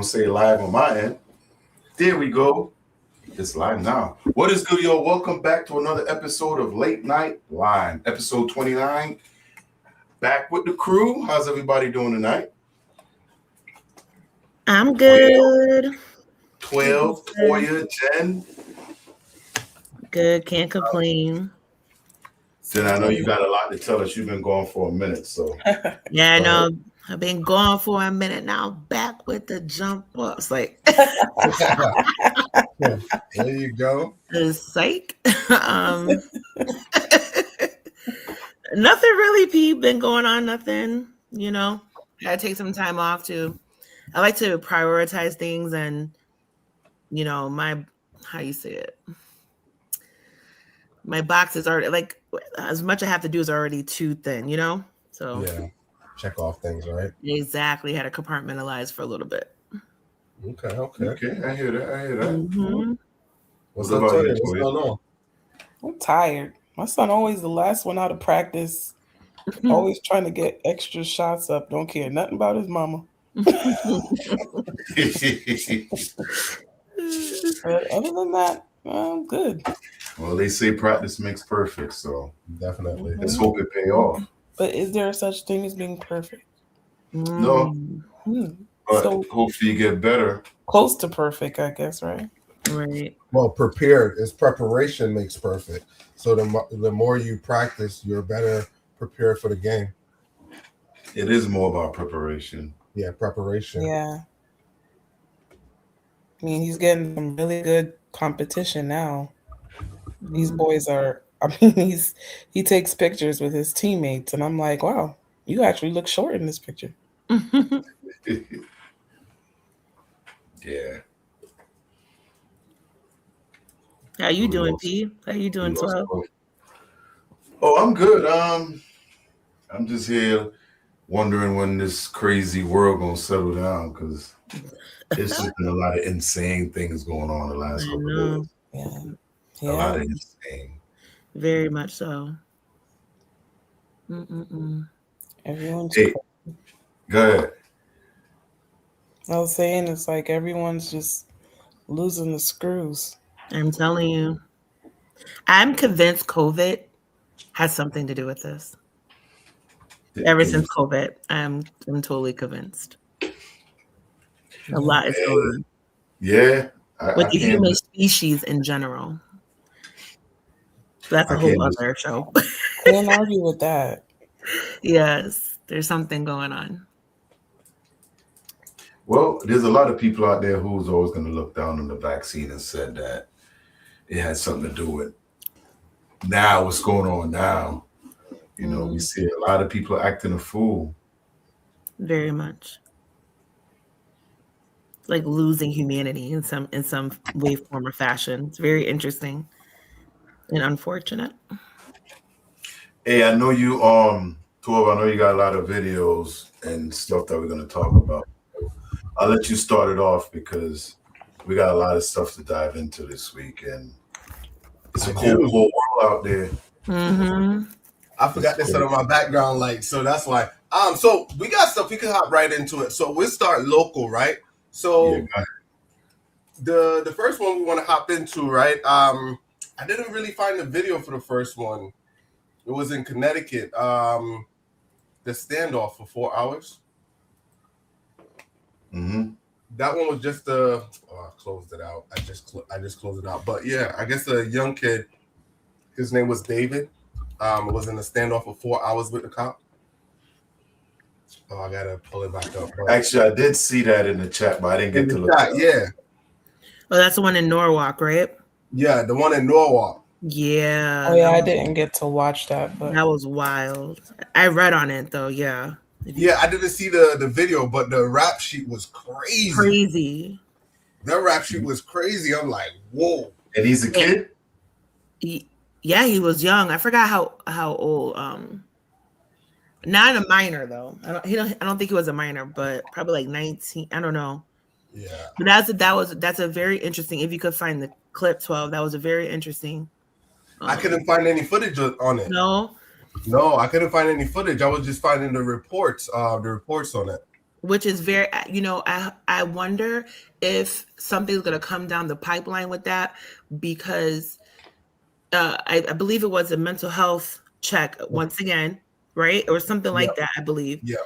Say live on my end. There we go. It's live now. What is good, y'all? Welcome back to another episode of Late Night Line, episode 29. Back with the crew. How's everybody doing tonight? I'm good. 12, Toya, Jen. Good, can't complain. Jen, I know you got a lot to tell us. You've been going for a minute, so. Yeah, I know. I've been gone for a minute now. Back with the jump ups. Like, there you go. Psych. Nothing really, P. Been going on, nothing. You know, gotta take some time off too. I like to prioritize things and, you know, how you say it? My box is already, like, as much I have to do is already too thin, you know? So, yeah, check off things, right? Exactly. Had to compartmentalize for a little bit. Okay. I hear that. Mm-hmm. What's up, Toya? What's going on? I'm tired. My son always the last one out of practice. Always trying to get extra shots up. Don't care nothing about his mama. But other than that, I'm good. Well, they say practice makes perfect, so Definitely. let's hope it pay off. But is there such thing as being perfect? No. But So hopefully you get better. close to perfect, I guess, right? Right. Well, prepared is preparation makes perfect. So the more you practice, you're better prepared for the game. It is more about preparation. Yeah, preparation. Yeah. I mean, he's getting some really good competition now. These boys are. I mean, he takes pictures with his teammates, and I'm like, wow, you actually look short in this picture. Yeah. How you doing, P? How you doing, 12? Oh, I'm good. I'm just here wondering when this crazy world gonna settle down because there's just been a lot of insane things going on the last couple of days. Yeah. A lot of insane. Very much so. Everyone's. Hey, go ahead. I was saying it's like everyone's just losing the screws. I'm telling you. I'm convinced COVID has something to do with this. Ever since COVID, I'm totally convinced. A lot is going on. Yeah. With the human species in general. That's a whole other show. Can't argue with that. Yes, there's something going on. Well, there's a lot of people out there who's always going to look down on the vaccine and said that it had something to do with now what's going on now. You know, we see a lot of people acting a fool. Very much. Like losing humanity in some way, form, or fashion. It's very interesting and unfortunate. Hey, I know you 12, I know you got a lot of videos and stuff that we're going to talk about. I'll let you start it off because we got a lot of stuff to dive into this week, and it's a cool whole world out there. Mm-hmm. I forgot to set up my background light, so that's why. So we got stuff. We can hop right into it. So we'll start local, right? So the first one we want to hop into, right? I didn't really find the video for the first one. It was in Connecticut. The standoff for 4 hours. Mm-hmm. That one was just I closed it out. I just closed it out. But yeah, I guess a young kid. His name was David. Was in a standoff for 4 hours with the cop. Oh, I gotta pull it back up. Bro. Actually, I did see that in the chat, but I didn't get to look. Yeah. Well, that's the one in Norwalk, right? Yeah, the one in Norwalk. Yeah. Oh yeah, I didn't get to watch that, but that was wild. I read on it though. Yeah. Yeah, I didn't see the video, but the rap sheet was crazy. Crazy. The rap sheet was crazy. I'm like, whoa. And he's a kid? Yeah, he was young. I forgot how old. Not a minor though. I don't think he was a minor, but probably like 19. I don't know. Yeah. But that's a very interesting. If you could find the clip 12, that was a very interesting. I couldn't find any footage on it. No, I couldn't find any footage. I was just finding the reports on it. which is very, I wonder if something's going to come down the pipeline with that, because I believe it was a mental health check once again, right? Or something like that, I believe. Yeah.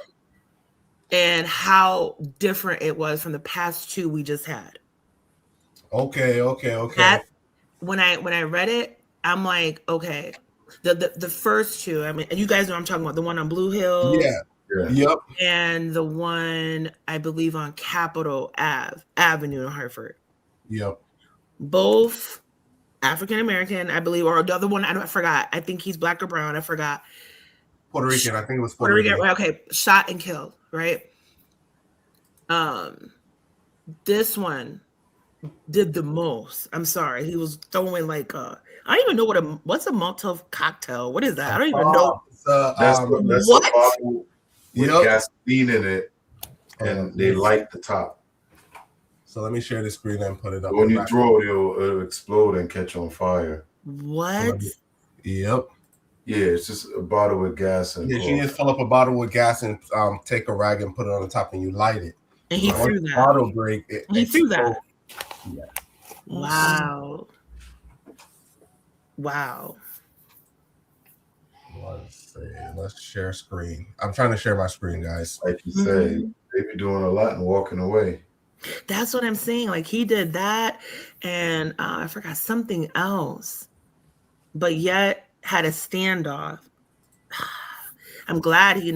And how different it was from the past two we just had. Okay. That, when I read it, I'm like, okay, the first two, I mean, you guys know what I'm talking about, the one on Blue Hill. Yeah. Yep. And the one, I believe, on Capitol Avenue in Hartford. Yep. Both African American, I believe, or the other one, I forgot. I think he's black or brown. I forgot. Puerto Rican. I think it was Puerto Rican. Okay, shot and killed, right? This one did the most. I'm sorry. He was throwing like I don't even know what's a Molotov cocktail. What is that? I don't even know. That's what? a bottle with gasoline in it, and they light the top. So let me share the screen and put it up. When you throw it, it'll explode and catch on fire. What? Yep. Yeah, it's just a bottle with gas and. Yeah, you just fill up a bottle with gas and take a rag and put it on the top, and you light it. And he threw that. Bottle break. He threw that. Yeah. Wow. Let's share screen. I'm trying to share my screen, guys. Like you say, they be doing a lot and walking away. That's what I'm saying. Like, he did that, and I forgot something else, but yet had a standoff. I'm glad, it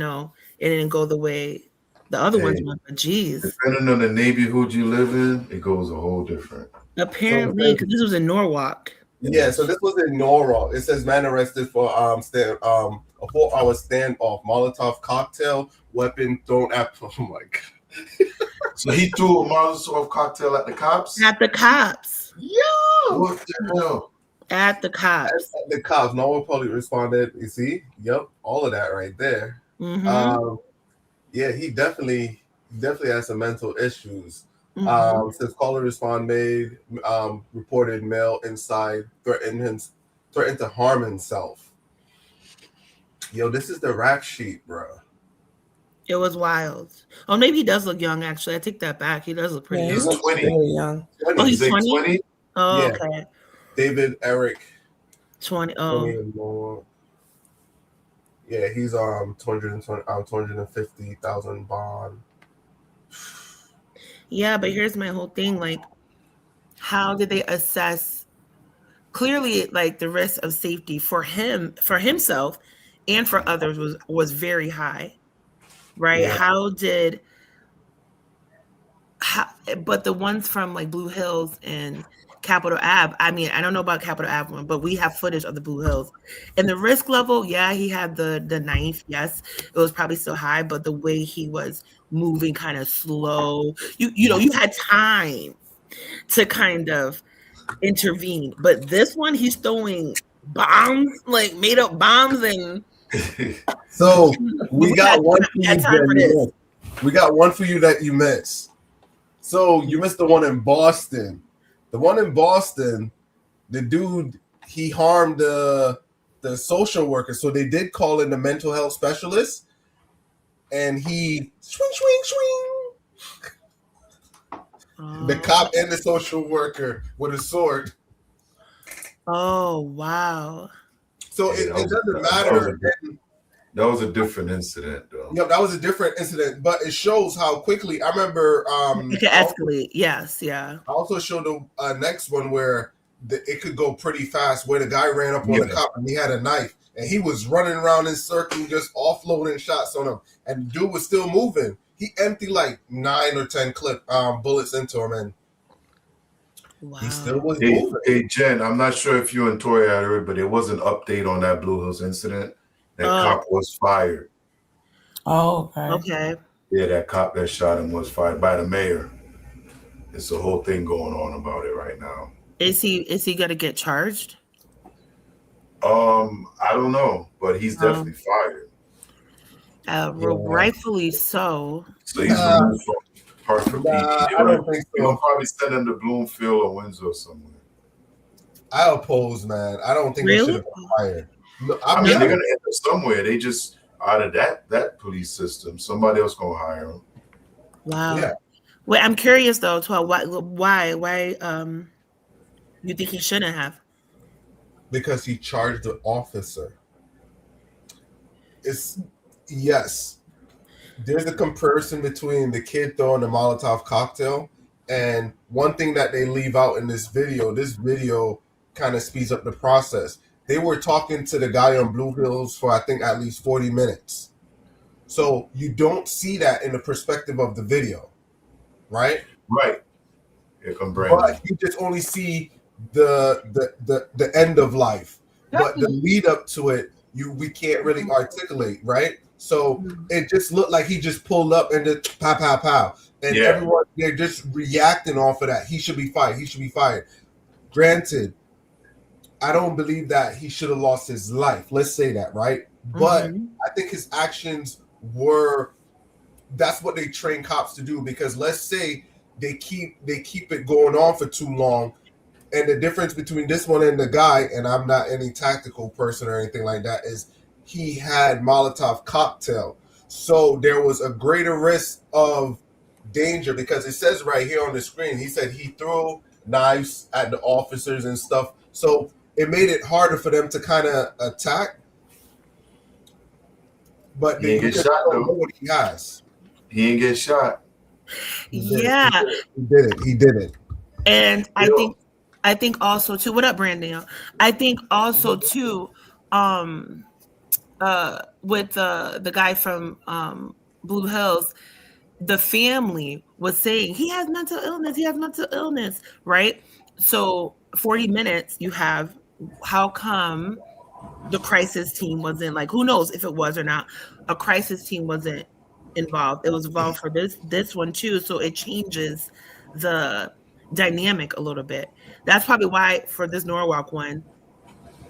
didn't go the way the other ones went, but geez. Depending on the neighborhood you live in, it goes a whole different. Apparently, because this was in Norwalk. Yeah, so this was in Norwalk. It says man arrested for a 4-hour standoff, Molotov cocktail, weapon thrown at. Oh my god! So he threw a Molotov cocktail at the cops. At the cops. Yo! What the hell? At the cops. At the cops. No one probably responded. You see? Yep, all of that right there. Mm-hmm. Yeah, he definitely has some mental issues. Says caller respond made reported male inside threatened to harm himself. Yo, this is the rap sheet, bro. It was wild. Oh, maybe he does look young. Actually, I take that back. He does look pretty young. He's 20. Very young. Oh, he's 20? 20? Oh, Yeah. okay. David Eric. 20. 20 Oh, and more. Yeah, he's 250,000 bond. yeah. But here's my whole thing. Like, how did they assess? Clearly, like, the risk of safety for himself, and for others was very high, right? Yeah. But the ones from like Blue Hills and Capitol Ave, I mean, I don't know about Capitol Ave one, but we have footage of the Blue Hills. And the risk level, yeah, he had the knife. Yes, it was probably still high, but the way he was moving kind of slow, you had time to kind of intervene. But this one, he's throwing bombs, like made up bombs, and So we got one for had time for this. We got one for you that you missed. So you missed the one in Boston. The one in Boston, the dude, he harmed the social worker. So they did call in the mental health specialist, and he swing. The cop and the social worker with a sword. Oh, wow. So it doesn't matter. That was a different incident, though. Yeah, that was a different incident, but it shows how quickly. I remember. It could escalate. Yes, yeah. I also showed the next one where it could go pretty fast, where the guy ran up on the cop and he had a knife and he was running around in circles, just offloading shots on him, and the dude was still moving. He emptied like 9 or 10 bullets into him, and he still was moving. Hey, Jen, I'm not sure if you and Tori had heard, but there was an update on that Blue Hills incident. That cop was fired. Oh, okay. Okay. Yeah, that cop that shot him was fired by the mayor. It's a whole thing going on about it right now. Is he gonna get charged? I don't know, but he's definitely fired. Rightfully so. So he's removed from Hartford Beach. I don't think so. You'll probably send him to Bloomfield or Windsor somewhere. I oppose, man. I don't think they should have been fired. I mean, they're gonna end up somewhere. They just out of that police system, somebody else gonna hire them. Wow. Yeah. Wait, I'm curious though, 12. Why you think he shouldn't have? Because he charged the officer. It's yes. There's a comparison between the kid throwing the Molotov cocktail and one thing that they leave out in this video kind of speeds up the process. They were talking to the guy on Blue Hills for I think at least 40 minutes. So you don't see that in the perspective of the video, right? Right. Here come Brandon. But you just only see the end of life. But the lead up to it, we can't really articulate, right? So it just looked like he just pulled up and just pow pow pow. And everyone they're just reacting off of that. He should be fired. He should be fired. Granted, I don't believe that he should have lost his life. Let's say that, right? But I think his actions were that's what they train cops to do, because let's say they keep it going on for too long. And the difference between this one and the guy, and I'm not any tactical person or anything like that, is he had Molotov cocktail. So there was a greater risk of danger, because it says right here on the screen, he said he threw knives at the officers and stuff. So it made it harder for them to kind of attack. But they get shot, don't know what he has. He didn't get shot. Yeah. He did it. And I think also too, what up, Brandon? I think also too, with the guy from Blue Hills, the family was saying he has mental illness, right? So 40 minutes you have, how come the crisis team wasn't, like, who knows if it was or not, a crisis team wasn't involved. It was involved for this one too, so it changes the dynamic a little bit. That's probably why for this Norwalk one,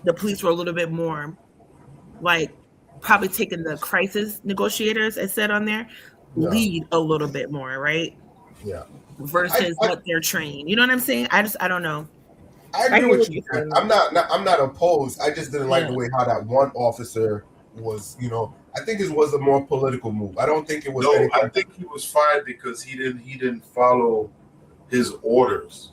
the police were a little bit more like probably taking the crisis negotiators, as said on there, lead a little bit more, right? Yeah. Versus what they're trained. You know what I'm saying? I don't know. I agree with you. I'm not opposed. I just didn't like the way how that one officer was, I think it was a more political move. I don't think it was. No, I think he was fired because he didn't follow his orders.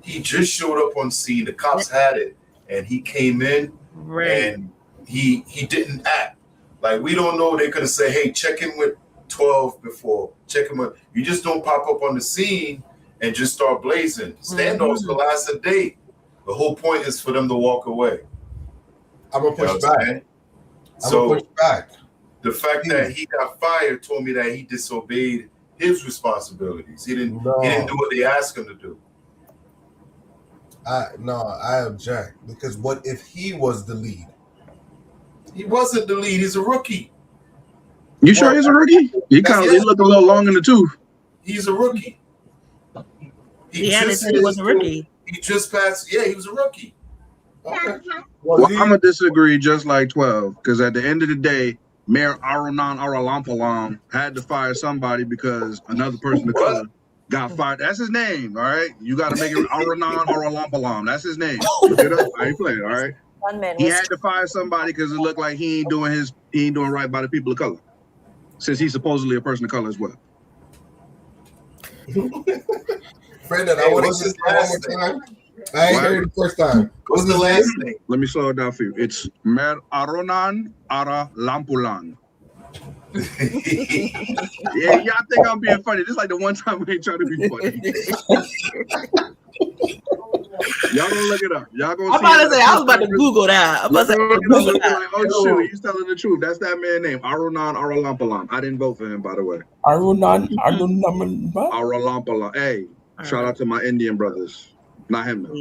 He just showed up on scene. The cops had it, and he came in, and he didn't act. Like, we don't know. They could have said, "Hey, check in with 12 before. Check him with." You just don't pop up on the scene and just start blazing. Standoffs will last a day. The whole point is for them to walk away. I'm gonna push back. The fact that he got fired told me that he disobeyed his responsibilities. He didn't do what they asked him to do. I object, because what if he was the lead? He wasn't the lead. He's a rookie. You sure he's a rookie? He looked a little long in the tooth. He's a rookie. He was a rookie. He just passed. Yeah, he was a rookie. Okay. Well, I'm gonna disagree, just like 12, because at the end of the day, Mayor Arunan Aralampalam had to fire somebody because another person of color got fired. That's his name, all right? You got to make it Arunan Aralampalam. That's his name. Look it up. I ain't playing, all right? He had to fire somebody because it looked like he ain't doing right by the people of color, since he's supposedly a person of color as well. Brandon, I want to say one more time. I ain't heard it the first time. What's the last name? Let me slow it down for you. It's Mer Arunan Aralampulan. Yeah, y'all think I'm being funny. This is like the one time we ain't trying to be funny. Y'all gonna look it up. Y'all gonna I was about to Google that. Oh shoot, he's telling the truth. That's that man's name, Arunan Aralampalam. I didn't vote for him, by the way. Arunan Aralampalam. Hey, shout out to my Indian brothers. Not him though.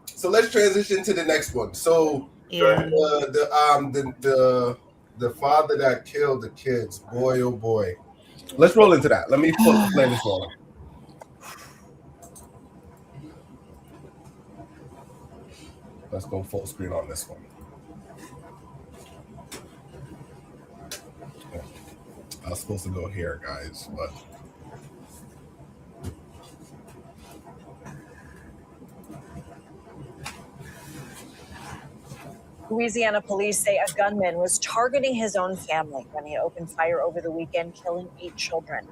So let's transition to the next one. So the father that killed the kids, boy oh boy. Let's roll into that. Let me play this one. Let's go full screen on this one. I was supposed to go here, guys, but Louisiana police say a gunman was targeting his own family when he opened fire over the weekend, killing 8 children.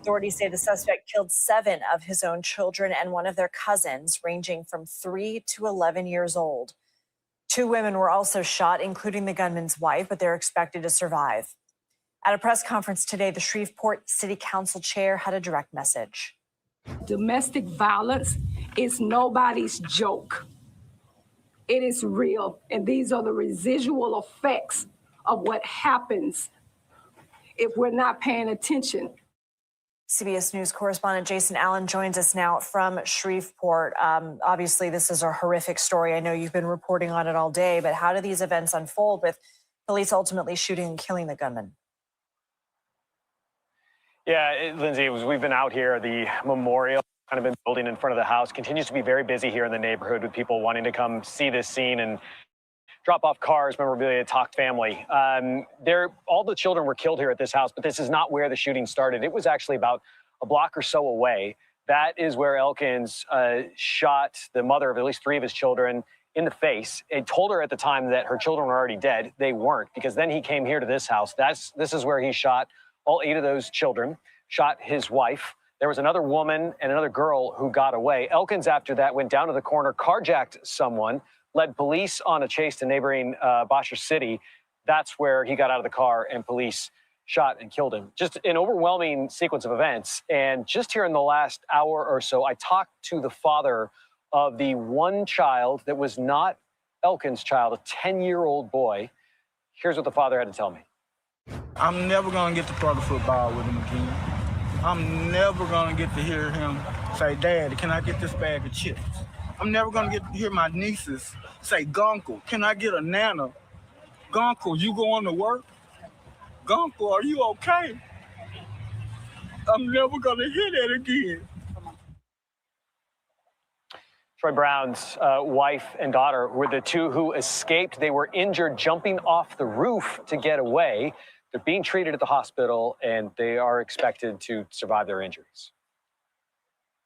Authorities say the suspect killed 7 of his own children and one of their cousins, ranging from 3 to 11 years old. 2 women were also shot, including the gunman's wife, but they're expected to survive. At a press conference today, the Shreveport City Council chair had a direct message. Domestic violence is nobody's joke. It is real, and these are the residual effects of what happens if we're not paying attention. CBS News correspondent Jason Allen joins us now from Shreveport. Obviously, this is a horrific story. I know you've been reporting on it all day, but how do these events unfold with police ultimately shooting and killing the gunman? Yeah, Lindsay, we've been out here. The memorial kind of been building in front of the house continues to be very busy here in the neighborhood with people wanting to come see this scene and drop off cars, memorabilia, talk family. All the children were killed here at this house, but this is not where the shooting started. It was actually about a block or so away. That is where Elkins shot the mother of at least 3 of his children in the face. He told her at the time that her children were already dead. They weren't, because then he came here to this house. This is where he shot all 8 of those children, shot his wife. There was another woman and another girl who got away. Elkins, after that, went down to the corner, carjacked someone, led police on a chase to neighboring Bossier City. That's where he got out of the car and police shot and killed him. Just an overwhelming sequence of events. And just here in the last hour or so, I talked to the father of the one child that was not Elkins' child, a 10-year-old boy. Here's what the father had to tell me. I'm never going to get to throw the football with him again. I'm never going to get to hear him say, "Dad, can I get this bag of chips?" I'm never going to get to hear my nieces say, "Gunkle, can I get a nana? Gunkle, you going to work? Gunkle, are you okay?" I'm never going to hear that again. Troy Brown's wife and daughter were the 2 who escaped. They were injured jumping off the roof to get away. They're being treated at the hospital, and they are expected to survive their injuries.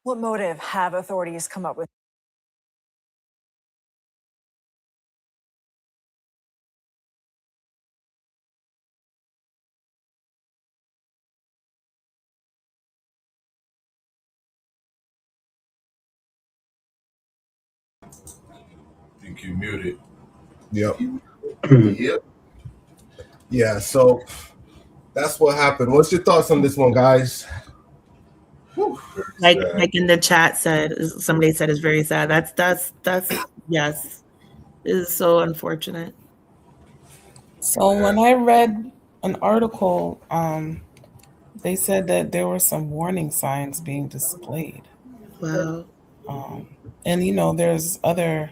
What motive have authorities come up with? I think you muted. Yep. Yep. Yeah, so that's what happened. What's your thoughts on this one, guys? Like in the chat somebody said, it's very sad. That's yes, it is so unfortunate. So when I read an article, they said that there were some warning signs being displayed. Wow. And there's other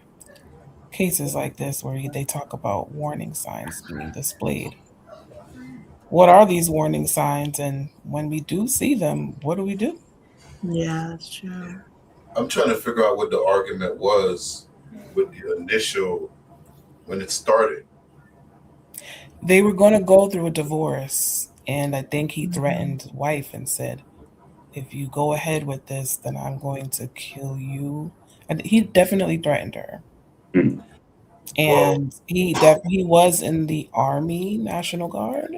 cases like this where they talk about warning signs being displayed. What are these warning signs, and when we do see them, what do we do? Yeah, that's true. I'm trying to figure out what the argument was with the initial, when it started. They were going to go through a divorce, and I think he threatened his wife and said, "If you go ahead with this, then I'm going to kill you." And he definitely threatened her. And he was in the Army National Guard.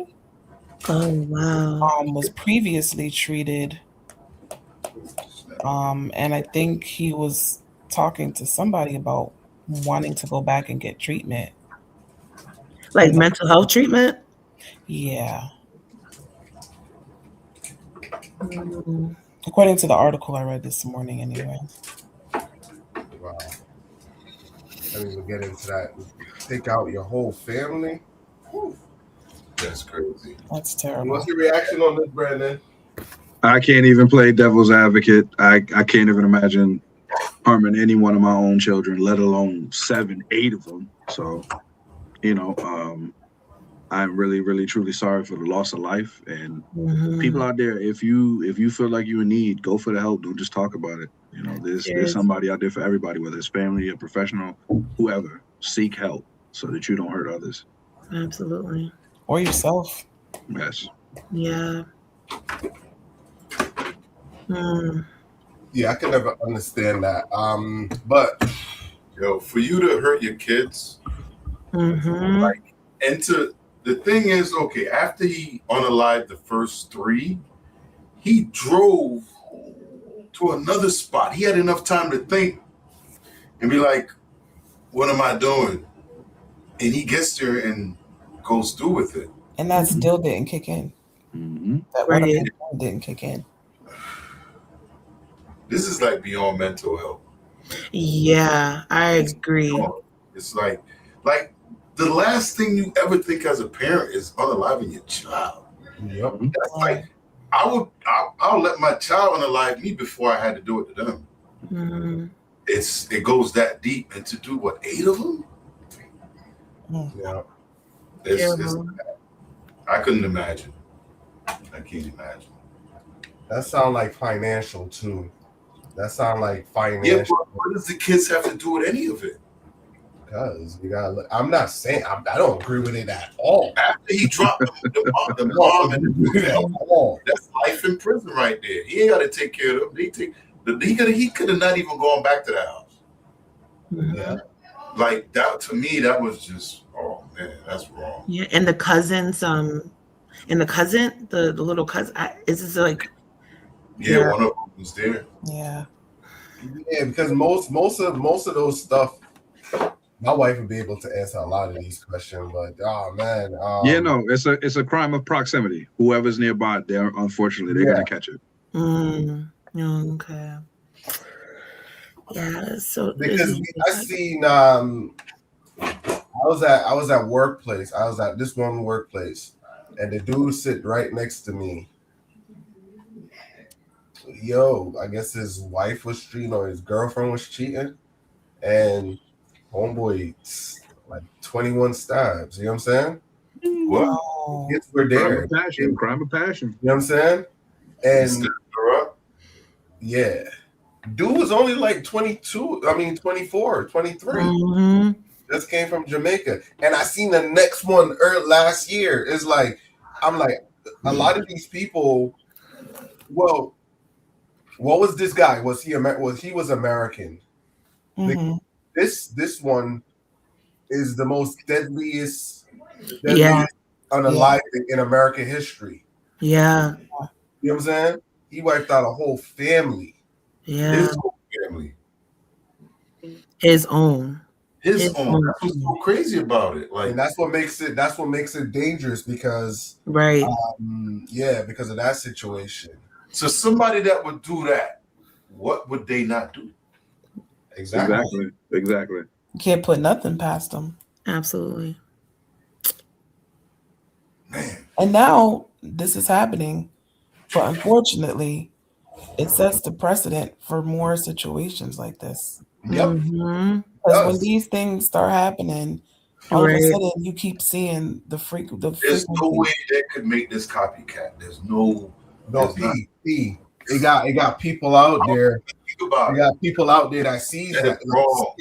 Oh, wow. Was previously treated. And I think he was talking to somebody about wanting to go back and get treatment. Like mental health treatment? Yeah. According to the article I read this morning, anyway. Wow. I didn't even get into that. Take out your whole family? Whew. That's crazy. That's terrible. What's your reaction on this, Brandon? I can't even play devil's advocate. I can't even imagine harming any one of my own children, let alone 7, 8 of them. So, I'm really, really, truly sorry for the loss of life. And people out there, if you feel like you're in need, go for the help. Don't just talk about it. There's somebody out there for everybody, whether it's family, a professional, whoever. Seek help so that you don't hurt others. Absolutely. Or yourself. Yes. Yeah. Yeah, I can never understand that. But for you to hurt your kids Mm-hmm. Like, and the thing is, okay, after he unalived the first 3, he drove to another spot. He had enough time to think and be like, what am I doing? And he gets there and goes through with it. And that still didn't kick in. Mm-hmm. That Right. what didn't kick in. This is like beyond mental health. Yeah, I agree. It's like the last thing you ever think as a parent is unaliving your child. Yep. That's like I'll let my child unalive me before I had to do it to them. Mm-hmm. It goes that deep, and to do what, 8 of them? Yeah. It's I couldn't imagine. I can't imagine. That sound like financial too. That sound like Yeah, financial. but what does the kids have to do with any of it? Because you gotta look. I'm not saying I don't agree with it at all. After he dropped the mom and that's life in prison right there. He ain't got to take care of them. He could have not even gone back to the house. Yeah. Like that, to me, that was just, oh man, that's wrong. Yeah, and the cousins, the little cousin, is this like? Yeah, one of them was there. Yeah. Yeah, because most of those stuff, my wife would be able to answer a lot of these questions. But oh man, Yeah, no, it's a crime of proximity. Whoever's nearby, unfortunately they're gonna catch it. Okay. Yeah. So because I seen I was at workplace. I was at this one workplace, and the dude sit right next to me. Yo, I guess his wife was cheating or his girlfriend was cheating, and homeboy like 21 stabs. You know what I'm saying? What? Oh. Kids were there. Crime of passion. You know what I'm saying? And yeah, dude was only like 22. I mean 24, 23. Mm-hmm. Just came from Jamaica, and I seen the next one last year. Is like, I'm like, a lot of these people. Well, what was this guy? Was he American? Mm-hmm. This one is the most deadliest unalived in American history. Yeah. You know what I'm saying? He wiped out a whole family. Yeah. His whole family. His own. That's what's so crazy about it. Like, and that's what makes it dangerous because right. Because of that situation. So somebody that would do that, what would they not do? Exactly. You can't put nothing past them. Absolutely. Man. And now this is happening, but unfortunately, it sets the precedent for more situations like this. Yep. Mm-hmm. Because when these things start happening, all of a Right. sudden you keep seeing the There's no way they could make this copycat. There's no. It got people out there. Think about it. Got people out there that sees that. Wrong.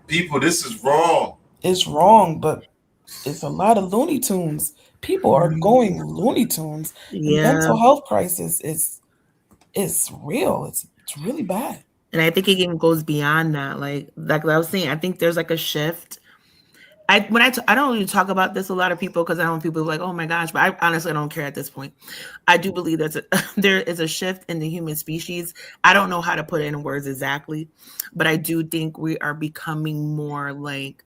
People, this is wrong. It's wrong, but it's a lot of Looney Tunes. People are going Looney Tunes. The Yeah. mental health crisis is real. It's really bad. And I think it even goes beyond that. Like I was saying, I think there's like a shift. I don't really talk about this a lot of people because I don't want people like, oh my gosh, but I honestly don't care at this point. I do believe there is a shift in the human species. I don't know how to put it in words exactly, but I do think we are becoming more like,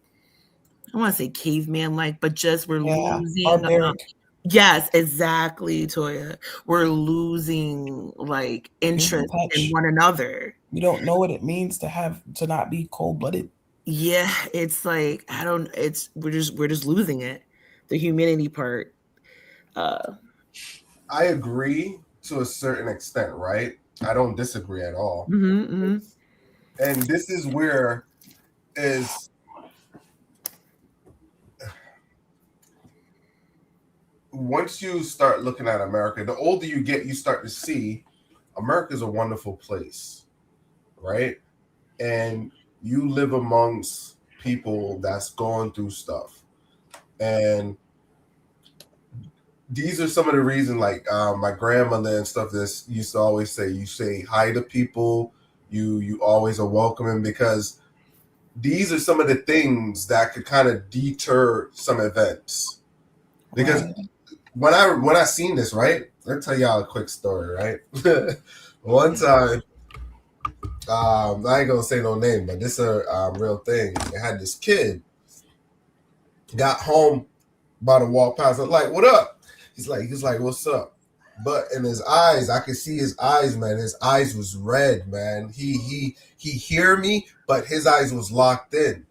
I want to say caveman like, but just we're losing. Yes, exactly, Toya. We're losing like interest in one another. We don't know what it means to not be cold-blooded. Yeah, it's like we're just losing it, the humanity part. I agree to a certain extent, right? I don't disagree at all. Mm-hmm. And this is where once you start looking at America, the older you get, you start to see America's a wonderful place, right? And you live amongst people that's going through stuff. And these are some of the reasons, like my grandmother and stuff that used to always say, you say hi to people, you always are welcoming, because these are some of the things that could kind of deter some events. Because when I seen this, right, let me tell y'all a quick story, right? One time, I ain't gonna say no name, but this is a real thing. I had this kid got home, about to walk past. I'm like, "What up?" He's like, "What's up?" But in his eyes, I could see his eyes, man. His eyes was red, man. He hear me, but his eyes was locked in.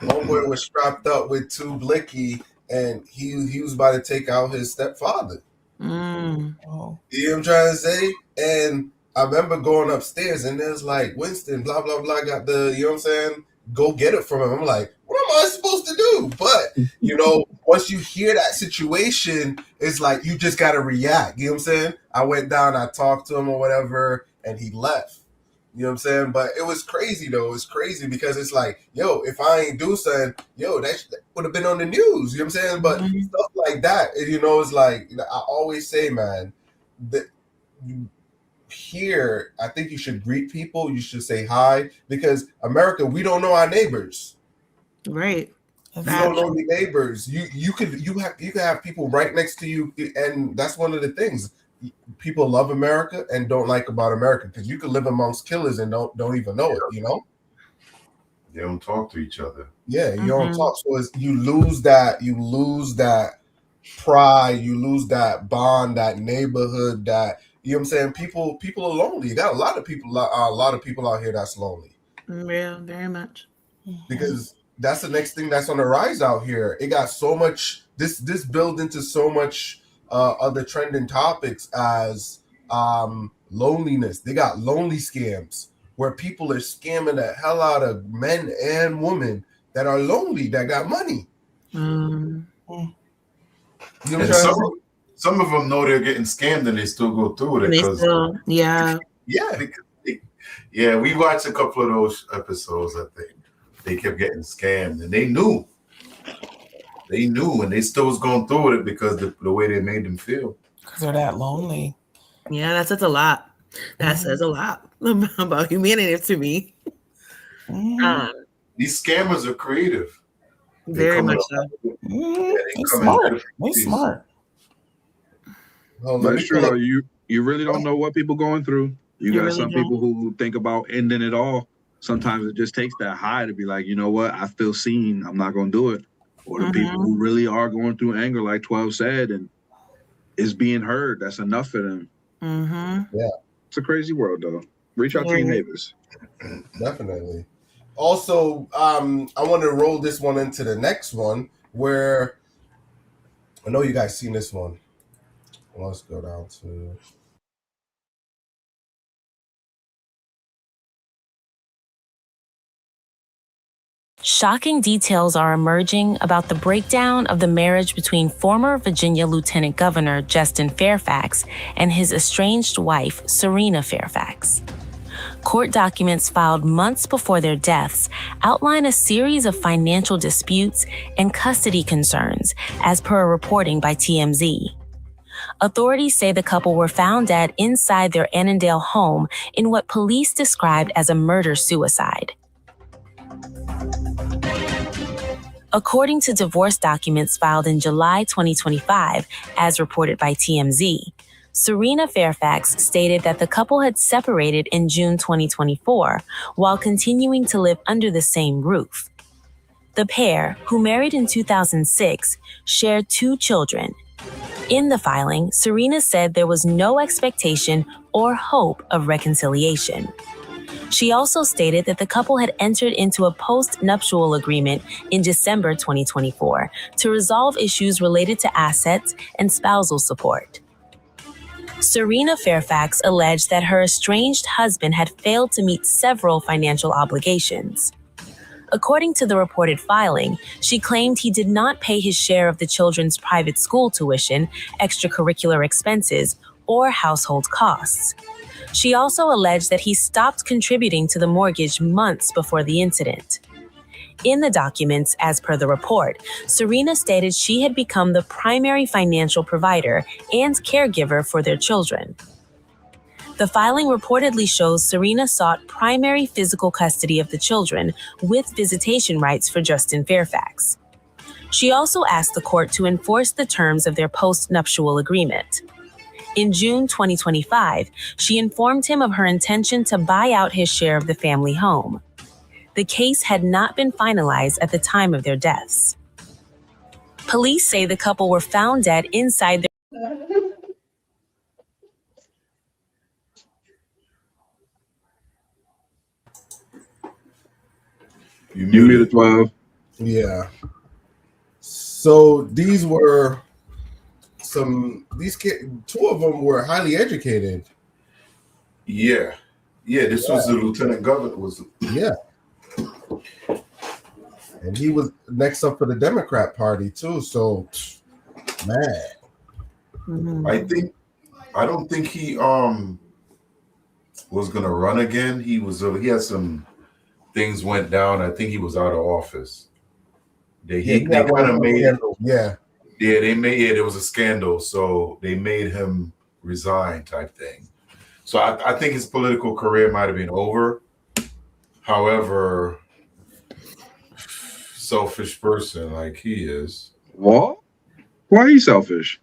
Homeboy was strapped up with 2 blicky, and he was about to take out his stepfather. Mm. Oh. You know what I'm trying to say? And I remember going upstairs, and there's like, Winston, blah, blah, blah, got the, you know what I'm saying? Go get it from him. I'm like, what am I supposed to do? But, you know, once you hear that situation, it's like, you just got to react. You know what I'm saying? I went down, I talked to him or whatever, and he left. You know what I'm saying? But it was crazy, though. It was crazy because it's like, yo, if I ain't do something, yo, that would have been on the news. You know what I'm saying? But stuff like that, you know, it's like, I always say, man, that here, I think you should greet people. You should say hi, because America, we don't know our neighbors. Right. You don't know the neighbors. You could have people right next to you, and that's one of the things people love America and don't like about America, because you could live amongst killers and don't even know it. You know, They don't talk to each other. yeah, you don't talk. So you lose that pride, you lose that bond, that neighborhood, that, you know what I'm saying. People are lonely. You got a lot of people out here that's lonely. Yeah, very much. Because that's the next thing that's on the rise out here. It got so much. This builds into so much other trending topics as loneliness. They got lonely scams where people are scamming the hell out of men and women that are lonely, that got money. You know what I'm And trying to say? some of them know they're getting scammed and they still go through with it. They 'cause- still, yeah. Yeah, we watched a couple of those episodes. I think they kept getting scammed, and they knew, and they still was going through with it because the way they made them feel. Because they're that lonely. Yeah, that says a lot. That says a lot about humanity to me. These scammers are creative. Very come much up- so. They come in smart. different They ways. smart. Oh, let me That's true. tell Though. You really don't know what people going through. You You got really some don't. people who think about ending it all. Sometimes it just takes that high to be like, you know what, I feel seen, I'm not gonna do it. Or the people who really are going through anger, like 12 said, and is being heard. That's enough for them. It's a crazy world, though. Reach out to your neighbors. Definitely. Also, I want to roll this one into the next one, where I know you guys seen this one. Let's go down to. Shocking details are emerging about the breakdown of the marriage between former Virginia Lieutenant Governor Justin Fairfax and his estranged wife, Serena Fairfax. Court documents filed months before their deaths outline a series of financial disputes and custody concerns, as per reporting by TMZ. Authorities say the couple were found dead inside their Annandale home in what police described as a murder-suicide. According to divorce documents filed in July 2025, as reported by TMZ, Serena Fairfax stated that the couple had separated in June 2024 while continuing to live under the same roof. The pair, who married in 2006, shared 2 children. In the filing, Serena said there was no expectation or hope of reconciliation. She also stated that the couple had entered into a post-nuptial agreement in December 2024 to resolve issues related to assets and spousal support. Serena Fairfax alleged that her estranged husband had failed to meet several financial obligations. According to the reported filing, she claimed he did not pay his share of the children's private school tuition, extracurricular expenses, or household costs. She also alleged that he stopped contributing to the mortgage months before the incident. In the documents, as per the report, Serena stated she had become the primary financial provider and caregiver for their children. The filing reportedly shows Serena sought primary physical custody of the children with visitation rights for Justin Fairfax. She also asked the court to enforce the terms of their post-nuptial agreement. In June 2025, she informed him of her intention to buy out his share of the family home. The case had not been finalized at the time of their deaths. Police say the couple were found dead inside their... You You muted 12. Yeah. So these were these kids, 2 of them were highly educated. Yeah. This was the lieutenant governor. Yeah. And he was next up for the Democrat Party too. So, man, I don't think he was gonna run again. He had some things went down. I think he was out of office. They kind of made there was a scandal, so they made him resign type thing. So I think his political career might have been over. However, selfish person like he is. What? Why are you selfish?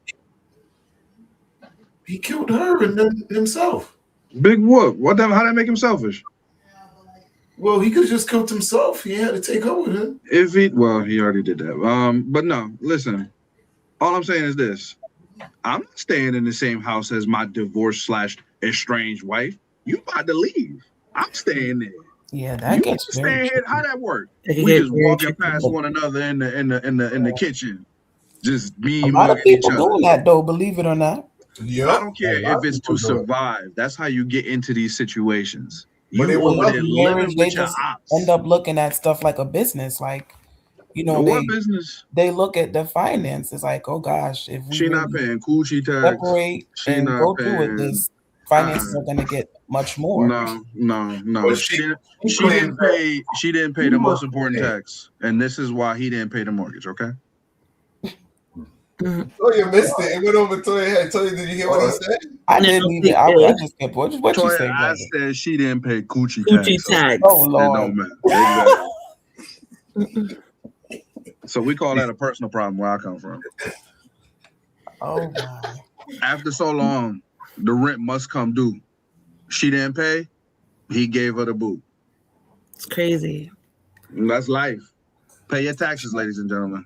He killed her and then himself. Big whoop. How that make him selfish? Well, he could have just killed himself. He had to take her with him. He already did that. But no, listen. All I'm saying is this. I'm not staying in the same house as my divorced/estranged wife. You about to leave. I'm staying there. Yeah, that gets staying here. How that work? It We gets just very walking tricky. past one another in the kitchen. Just A being lot of mugging each people other. doing that though, believe it or not. yeah. I don't care if it's to survive. That's how you get into these situations. You But it was over there living Marriage, they with your just ops. end up looking at stuff like a business. Like, you know, What business? they look at the finances like, oh gosh, if we She not really paying coochie tax. separate She and not go through with paying. this, finances are gonna get much more. No. But She claimed didn't pay the most important tax, and this is why he didn't pay the mortgage. Okay. Toya missed it. It went over Toya head. Toya, did you hear what he said? I didn't even. I just kept. What you Toya, say? I brother? said she didn't pay coochie Coochie tax. tax. Oh It Lord. don't matter. Exactly. So we call that a personal problem where I come from. Oh my. After so long, the rent must come due. She didn't pay. He gave her the boot. It's crazy. And that's life. Pay your taxes, ladies and gentlemen.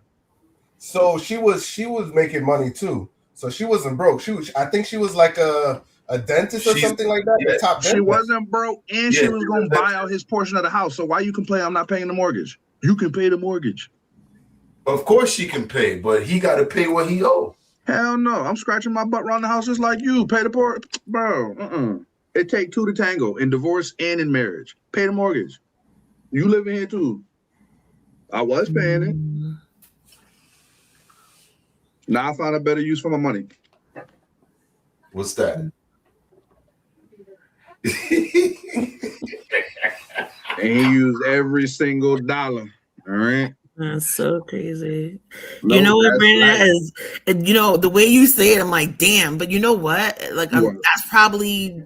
So she was making money too. So she wasn't broke. I think she was like a dentist or something like that. Yeah, the top She dentist. wasn't broke, and she was going to buy out his portion of the house. So why you complain I'm not paying the mortgage? You can pay the mortgage. Of course she can pay, but he got to pay what he owed. Hell no. I'm scratching my butt around the house just like you. Pay the port. Bro, It take 2 to tango in divorce and in marriage. Pay the mortgage. You living here too. I was paying it. Now I found a better use for my money. What's that? And he used every single dollar. All right. That's so crazy. No, you know what, that's Brandon, life. is, you know, the way you say it, I'm like, damn, but you know what? Like, What? that's probably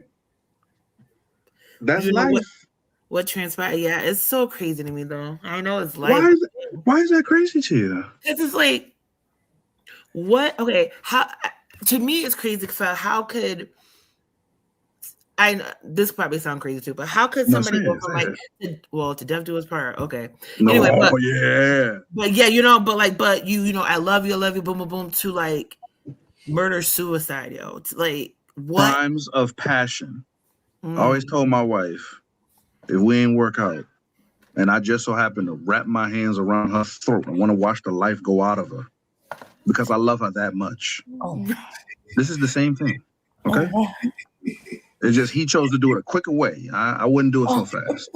That's you know life. what transpired. Yeah, it's so crazy to me, though. I know it's life. Why is that crazy to you? It's just like, what? Okay, how? To me, it's crazy. So how could this probably sound crazy too, but how could No, somebody say go it, from say like, to death do his part? Okay. No, Anyway, yeah. but yeah, you know, but you know, I love you, boom, boom, boom, to like murder suicide, yo. To, like, what? Crimes of passion. I always told my wife, if we ain't work out, and I just so happen to wrap my hands around her throat, I want to watch the life go out of her because I love her that much. Oh. This is the same thing. Okay. It's just he chose to do it a quicker way. I wouldn't do it so fast.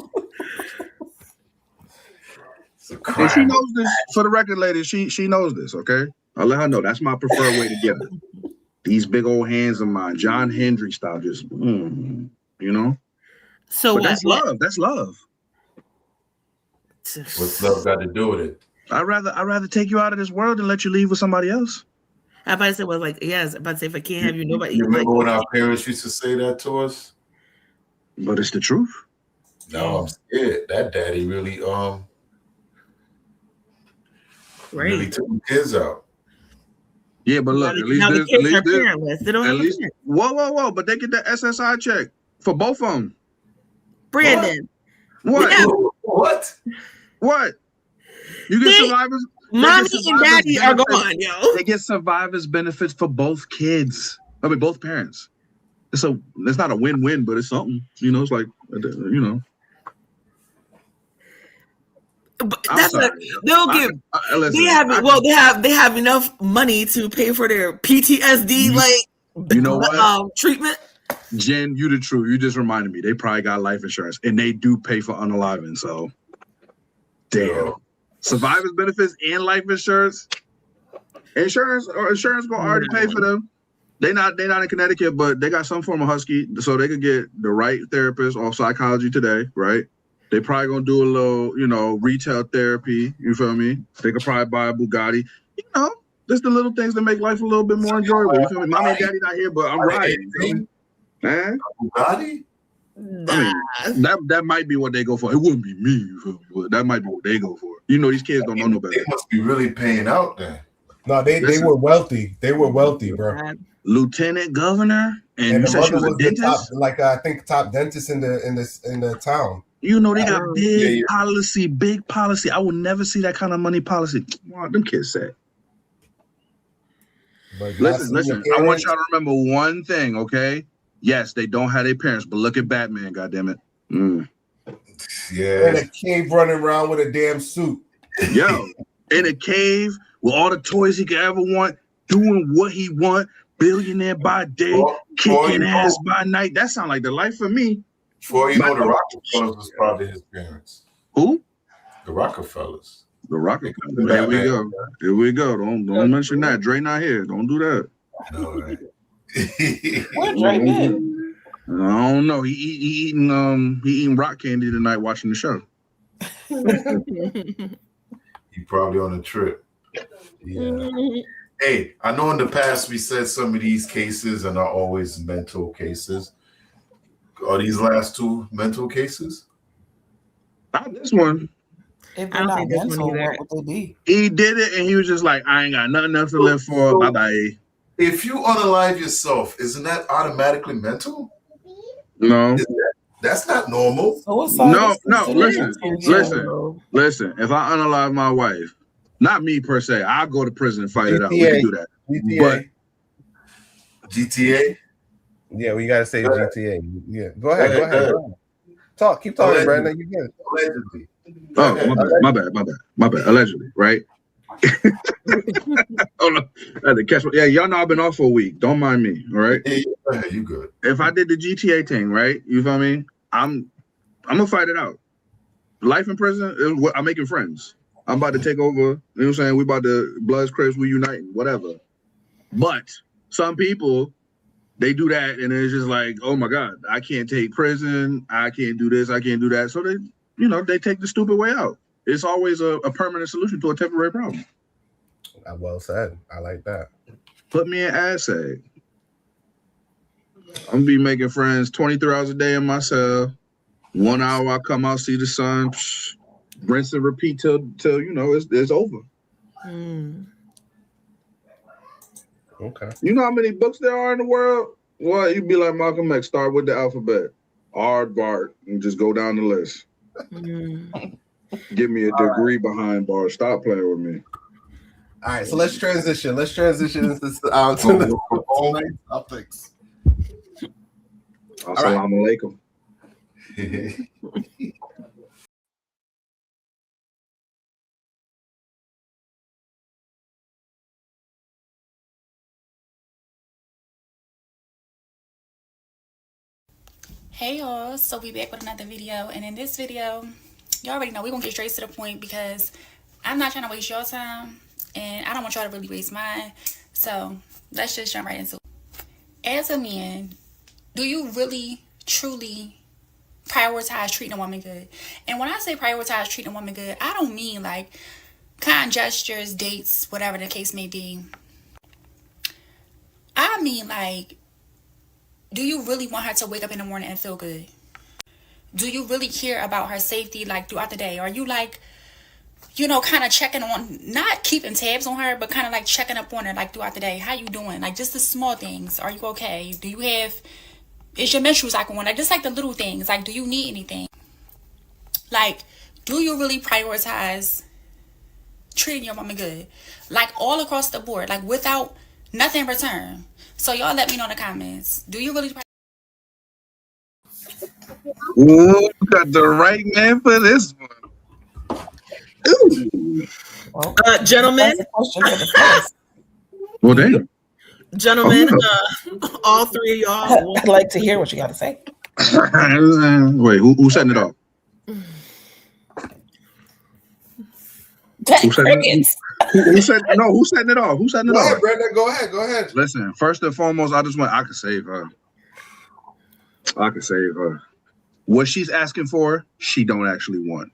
And she knows this. For the record, ladies, she knows this. Okay, I'll let her know. That's my preferred way to get her. These big old hands of mine, John Hendry style, just you know. So but that's love. That's love. What's love got to do with it? I'd rather take you out of this world and let you leave with somebody else. I about to say, well, like, yes, about to say, if I can't have you, nobody. You Like, remember when our parents used to say that to us? But it's the truth. Now I'm scared. That daddy really really right. took the kids out. Yeah, but look, at least Now the this, at kids least are this, parentless. They don't at have a least parent. whoa, but they get the SSI check for both of them. Brandon. What? Yeah. What? What? You get They- survivors. Mommy get and daddy are benefits. gone, yo. They get survivors benefits for both kids. I mean, both parents. It's not a win-win, but it's something. You know, it's like, you know. But I'm that's sorry. they'll give. Listen, They have enough money to pay for their PTSD You know what? treatment. Jen, you the truth. You just reminded me. They probably got life insurance, and they do pay for unaliving. So, damn. Yeah. Survivors benefits and life insurance. Insurance gonna already pay for them. They're not in Connecticut, but they got some form of Husky, so they could get the right therapist or Psychology Today, right? They probably gonna do a little, you know, retail therapy. You feel me? They could probably buy a Bugatti. You know, just the little things that make life a little bit more enjoyable. You feel me? Mommy and daddy not here, but I'm riding. You feel me? Man, Bugatti? Nah. I mean, that might be what they go for. It wouldn't be me, you feel me? But that might be what they go for. You know, these kids don't know no better. They must be really paying out then. No, they were wealthy. They were wealthy, bro. Lieutenant governor, and you the said she was mother a the top, dentist. like I think top dentist in the town. You know, they got big Yeah. policy. I will never see that kind of money policy. Wow, them kids said. But Listen. I want y'all to remember one thing, okay? Yes, they don't have their parents, but look at Batman, goddammit. in Yeah. a cave running around with a damn suit. Yo, in a cave with all the toys he could ever want, doing what he want, billionaire by day, kicking ass by night. That sound like the life for me. Before you know, the Rockefellers was probably his parents. Who? The Rockefellers. The Rockefellers. There we go. Here we go. Don't mention that. Dre not here. Don't do that. I know, right? Where Dre been? I don't know. He eating rock candy tonight watching the show. He probably on a trip. Yeah. Hey, I know in the past we said some of these cases are not always mental cases. Are these last two mental cases? Not this one. If I they're don't not think this one mental, either. what would they be? He did it and he was just like, I ain't got nothing else to live for. Bye bye. If you unalive yourself, isn't that automatically mental? No. That's not normal. Suicide No, is no, considered listen. mental. Listen, if I unalive my wife, not me per se, I'll go to prison and fight it out. We can do that. GTA. GTA? Yeah, we gotta say GTA. Yeah, go ahead. Talk, keep talking, Brandon. You get it. Allegedly. Oh, my bad. Allegedly, right? Hold on. I had to catch my, yeah, y'all know I've been off for a week. Don't mind me, all right? Yeah, you good. If I did the GTA thing, right? You feel me? I'm gonna fight it out. Life in prison, I'm making friends. I'm about to take over. You know what I'm saying? We about to Bloods, Crips, we uniting, whatever. But some people, they do that, and it's just like, oh my God, I can't take prison. I can't do this. I can't do that. So they take the stupid way out. It's always a permanent solution to a temporary problem. Well said. I like that. Put me in ASAG. I'm gonna be making friends 23 hours a day in my cell. 1 hour I come out, see the sun, rinse and repeat till you know it's over. Okay. You know how many books there are in the world? Well, you'd be like Malcolm X, start with the alphabet. Aardvark, and just go down the list. Give me a degree behind bars. Stop playing with me. All right, so let's transition. Let's transition into to the topics. Assalamu alaikum. Hey y'all, so we back with another video, and in this video, y'all already know we're gonna get straight to the point because I'm not trying to waste your time and I don't want y'all to really waste mine. So let's just jump right into it. As a man, do you really truly prioritize treating a woman good? And when I say prioritize treating a woman good, I don't mean like kind gestures, dates, whatever the case may be. I mean, like, do you really want her to wake up in the morning and feel good? Do you really care about her safety, like, throughout the day? Are you, like, you know, kind of checking on, not keeping tabs on her, but kind of, like, checking up on her, like, throughout the day? How you doing? Like, just the small things. Are you okay? Do you have, is your menstrual cycle on? Like, just, like, the little things. Like, do you need anything? Like, do you really prioritize treating your woman good? Like, all across the board. Like, without nothing in return. So, y'all let me know in the comments. Do you really Ooh, you got the right man for this one. Ooh. Well, Gentlemen, that's a question for the fellas. Well, damn. gentlemen, all three of y'all. I'd like to hear what you got to say. Wait, who's setting it off? Who's setting it off? Who's setting it off? Who's setting it Go off? ahead, Brandon. Go ahead. Go ahead. Listen, first and foremost, I could save her. I could save her. What she's asking for, she don't actually want.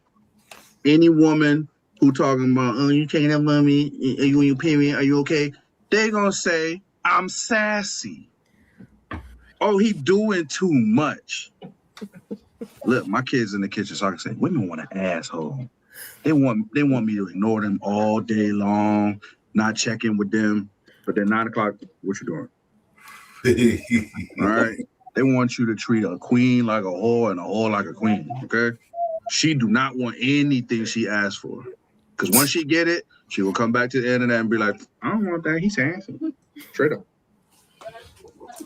Any woman who talking about, oh, you taking up on me? Are you on your period? Are you okay? They gonna say, I'm sassy. Oh, he doing too much. Look, my kids in the kitchen, so I can say, women want an asshole. They want me to ignore them all day long, not check in with them. But then 9 o'clock, what you doing? All right. They want you to treat a queen like a whore and a whore like a queen, okay? She do not want anything she asked for. Because once she get it, she will come back to the internet and be like, I don't want that. He's handsome. Straight up.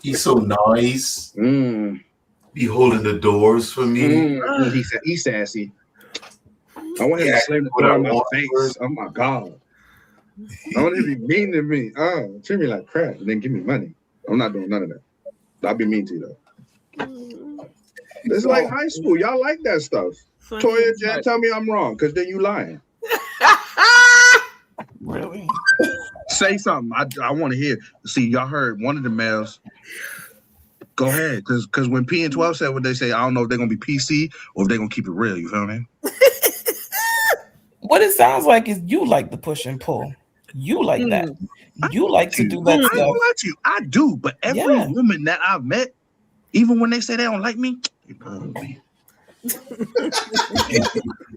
He's so nice. Be holding the doors for me. He's sassy. I want him to slam the door in my face. Oh, my God. I want him to be mean to me. Oh, treat me like crap and then give me money. I'm not doing none of that. I'll be mean to you, though. It's like high school. Y'all like that stuff. Toya, Jen, tell me I'm wrong, because then you lying. Really? Say something. I want to hear. See, y'all heard one of the males. Go ahead, because when P and 12 said what they say, I don't know if they're going to be PC or if they're going to keep it real. You feel me? What it sounds like is you like the push and pull. You like that. You like to do that I stuff. don't lie to you. I do, but every woman that I've met, even when they say they don't like me, they love me.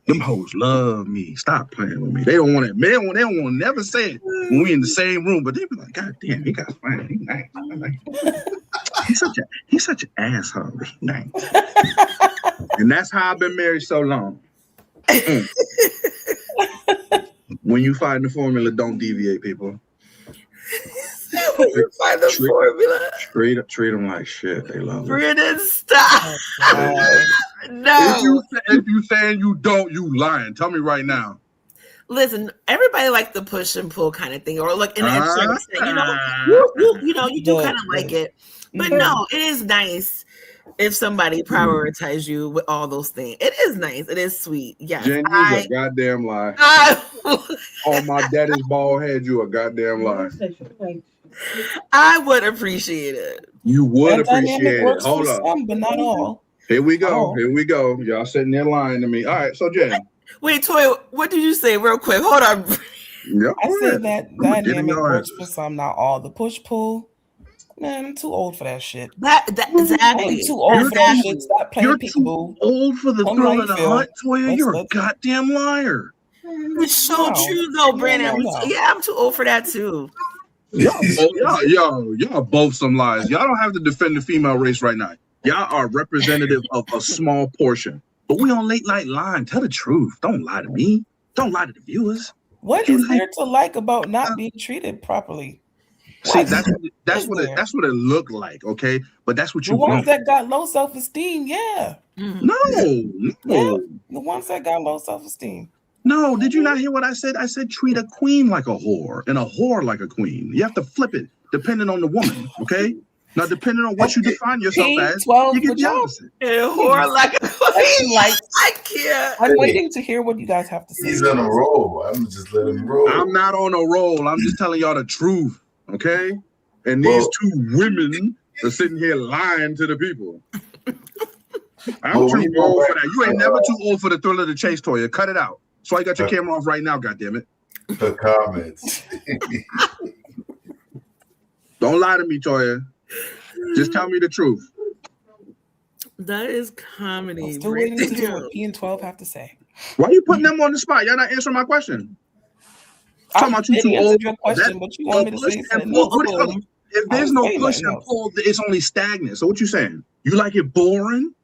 Them hoes love me. Stop playing with me. They don't want to. They don't want to never say it when we in the same room. But they be like, God damn, he got fine. He nice. He's such an asshole. He nice. And that's how I've been married so long. When you find the formula, don't deviate, people. When you find the formula, treat them like shit. They love it. Brandon, stop. No. If you saying you don't, you lying. Tell me right now. Listen, everybody like the push and pull kind of thing, or look in that certain thing, you do kind of like it. But no, it is nice if somebody prioritizes you with all those things. It is nice. It is sweet. Yes. Jen, you a goddamn lie. On my daddy's bald head, you a goddamn lie. I would appreciate it. You would appreciate it. Hold up. Some, but not all. Here we go. Here we go. Y'all sitting there lying to me. All right, so Jen. Wait, Toy, what did you say real quick? Hold on. Yep. I say that dynamic works for some, not all. The push-pull, man, I'm too old for that shit. Exactly. I'm too old for that shit. Stop playing peekaboo. Old for the thrill of the hunt, Toya. You're a goddamn liar. It's so true, though, Brandon. Yeah, I'm too old for that, too. Y'all both some liars. Y'all don't have to defend the female race right now. Y'all are representative of a small portion. But we on late night line. Tell the truth. Don't lie to me. Don't lie to the viewers. What is there to like about not being treated properly? See, that's what it looked like, okay? But that's what you want. The ones that got low self-esteem, yeah. No. Yeah, the ones that got low self-esteem. No, did you not hear what I said? I said treat a queen like a whore and a whore like a queen. You have to flip it depending on the woman, okay? Now, depending on what you define yourself as, you get jealous. A whore like a queen. I can't. I'm waiting to hear what you guys have to say. He's on a roll. I'm just letting him roll. I'm not on a roll. I'm just telling y'all the truth, okay? And these two women are sitting here lying to the people. I'm too old for that. You ain't never too old for the thrill of the chase, Toya. Cut it out. So I got your camera off right now, goddammit. The comments. Don't lie to me, Toya. Just tell me the truth. That is comedy. I'm still right waiting to hear there. what P and 12 have to say. Why you putting them on the spot? Y'all not answering my question. Talking about you didn't too answer old. your question, but you want me to push say and something pull. else. What else? If there's no say push nothing and else. pull, it's only stagnant. So what you saying? You like it boring?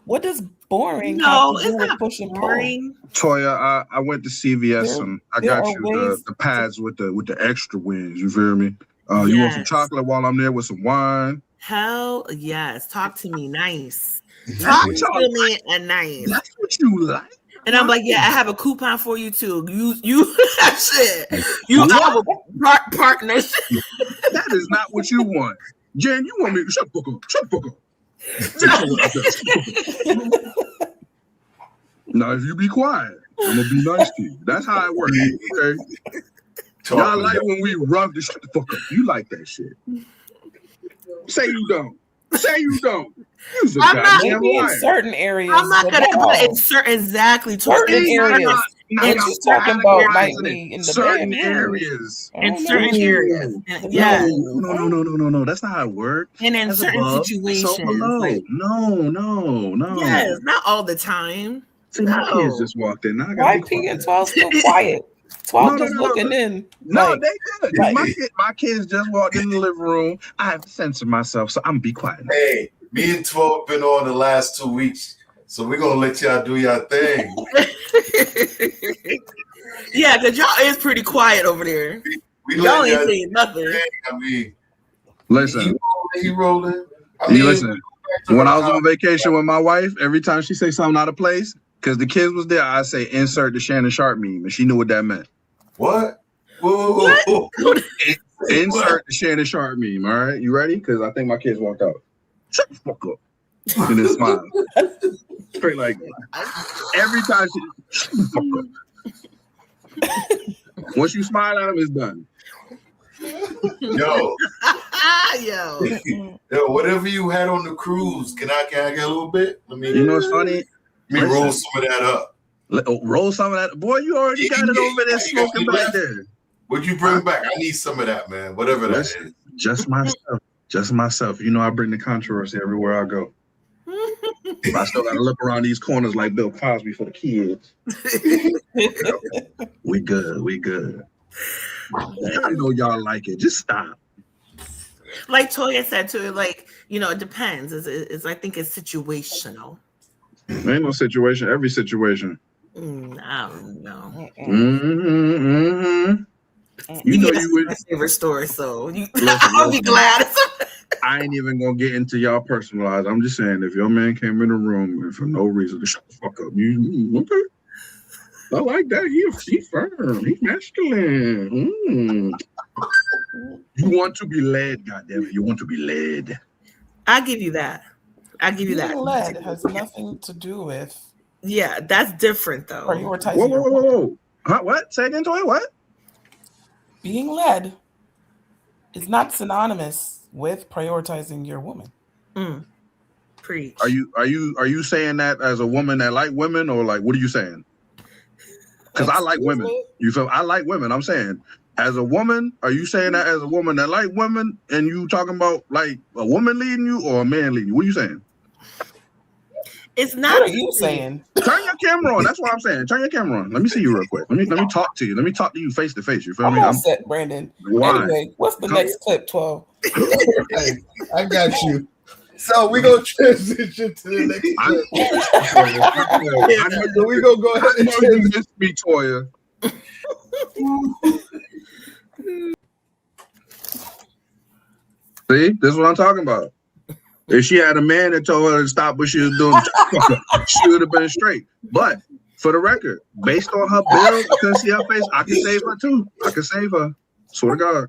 What does boring No, have to do it's with not push and pull? boring. Toya, I went to CVS There- and I there got are you ways the pads with the extra wings. You feel me? You want some Yes. chocolate while I'm there with some wine? Hell yes. Talk to me nice. That's Talk what to y'all me nice. That's what you like. And I'm like, yeah, I have a coupon for you too. You shit. You What? our partners. That is not what you want. Jen, you want me to shut the fuck up. Shut the fuck up. Now, if you be quiet, I'm gonna be nice to you. That's how it works. Okay. Y'all like when we rub the shut the fuck up. You like that shit. Say you don't. Say you don't. You's a I'm not- goddamn Maybe in liar. certain areas. I'm not but gonna all. insert exactly Certain in areas. Not What you talking about might categorizing be it. in the certain bad areas. in certain areas. And, No, yes. no. That's not how it works. And in As certain above, situations. so below. Like, No. yes, not all the time. See, my No. kids just walked in. Now I Why gotta be P and quiet. 12 still quiet? 12 No. just looking in. No, like, they good. 'Cause my kids just walked in the living room. I have to censor myself, so I'm gonna be quiet. Hey, me and 12 been on the last 2 weeks, so we're gonna let y'all do your thing. Yeah, because y'all is pretty quiet over there. We Y'all let ain't y'all saying nothing. I mean, Listen, he rolling. I you mean, listen. When I was on vacation with my wife, every time she say something out of place, because the kids was there, I say insert the Shannon Sharp meme, and she knew what that meant. What? Whoa. Insert the Shannon Sharp meme. All right, you ready? Because I think my kids walked out. Shut the fuck up. And then smile. Straight like every time she shut the fuck up. Once you smile at them, it's done. Yo, Yo. whatever you had on the cruise, can I get a little bit? You know what's funny? Let me roll some of that up. Roll some of that. Boy, you already got it over there smoking back there. What'd you bring back? I need some of that, man. Whatever that is. Just myself. Just myself. You know, I bring the controversy everywhere I go. I still gotta look around these corners like Bill Cosby for the kids. We good. I know y'all like it. Just stop. Like Toya said too, like, you know, it depends. It's I think it's situational. Ain't no situation. Every situation. I don't know. You know you would. My favorite story, so Listen, I'll be glad. I ain't even gonna get into y'all personalized. I'm just saying, if your man came in the room and for no reason to shut the fuck up, you okay? I like that. He's firm. He's masculine. You want to be led, goddammit. You want to be led. I give you that. Being led has nothing to do with. Yeah, that's different though. Prioritizing. Whoa. Huh, what? Say again, Toy. What? Being led is not synonymous with prioritizing your woman. Preach. Are you saying that as a woman that like women, or like what are you saying? Because I like women. You feel? I like women. I'm saying, as a woman, are you saying that as a woman that like women, and you talking about like a woman leading you or a man leading you? What are you saying? It's not. What are you saying? Turn your camera on. That's what I'm saying. Turn your camera on. Let me see you real quick. Let me talk to you. Let me talk to you face to face. You feel I'm me? all set, Brandon. Why? Anyway, what's the next clip, 12? Hey, I got you. So we're gonna transition to the next clip. So we're gonna go ahead and you missed me, Toya. See, this is what I'm talking about. If she had a man that told her to stop what she was doing, she would have been straight. But for the record, based on her build, I couldn't see her face. I can save her too. I can save her. Swear to God.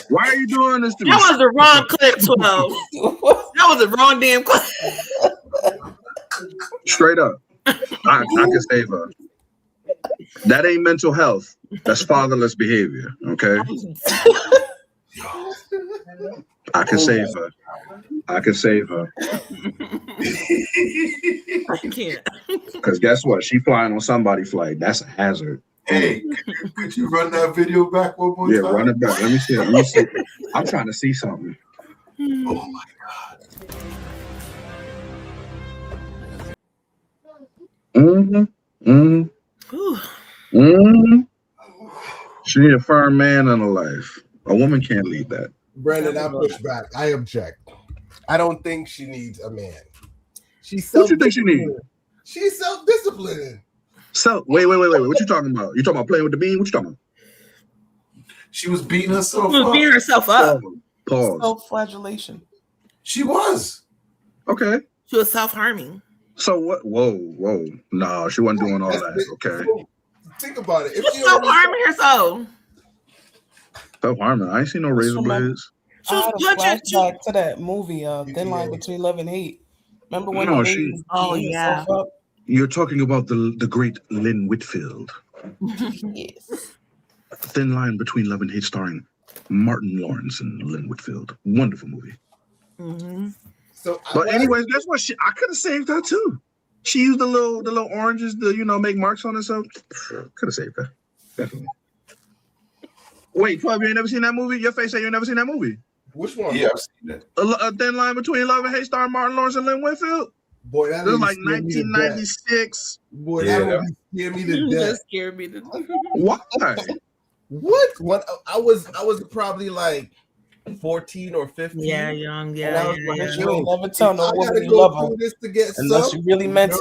Why are you doing this to me? That was the wrong clip, 12. That was the wrong damn clip. Straight up. I can save her. That ain't mental health. That's fatherless behavior. Okay. I can save her. I can save her. I can't. Because guess what? She flying on somebody's flight. That's a hazard. Hey, could you run that video back one more time? Run it back. Let me see. Let me see. I'm trying to see something. Oh my God. She need a firm man in her life. A woman can't lead that. Brandon, I push back. I object. I don't think she needs a man. She's What you think she needs? She's self-disciplined. So wait. What you talking about? You talking about playing with the bean? What you talking about? She was beating herself She was up. beating herself up. Pause. Self-flagellation. She was. Okay. She was self-harming. So what? Whoa. No, she wasn't doing all that. Okay. Think about it. She was self-harming herself. Self-harming. I ain't seen no razor blades. I had a flashback to that movie, Thin Line Between Love and Hate. Remember when the lady was beating herself up? You're talking about the great Lynn Whitfield. Yes. Thin Line Between Love and Hate, starring Martin Lawrence and Lynn Whitfield. Wonderful movie. Mm-hmm. So, but anyways, guess what? I could have saved her too. She used the little oranges to make marks on herself. Could have saved her. Definitely. Wait, 12, you ain't never seen that movie? Your face say you ain't never seen that movie. Which one? Yeah, I've seen that. A Thin Line Between Love and Hate, starring Martin Lawrence and Lynn Whitfield. Boy, that was like 1996. Boy, that movie scared me to death. That scared me to death. Why? What? I was probably like 14 or 15. Yeah, young. And I was like, You ain't never tell no I woman gotta you go love her through this to get unless some. you really meant it.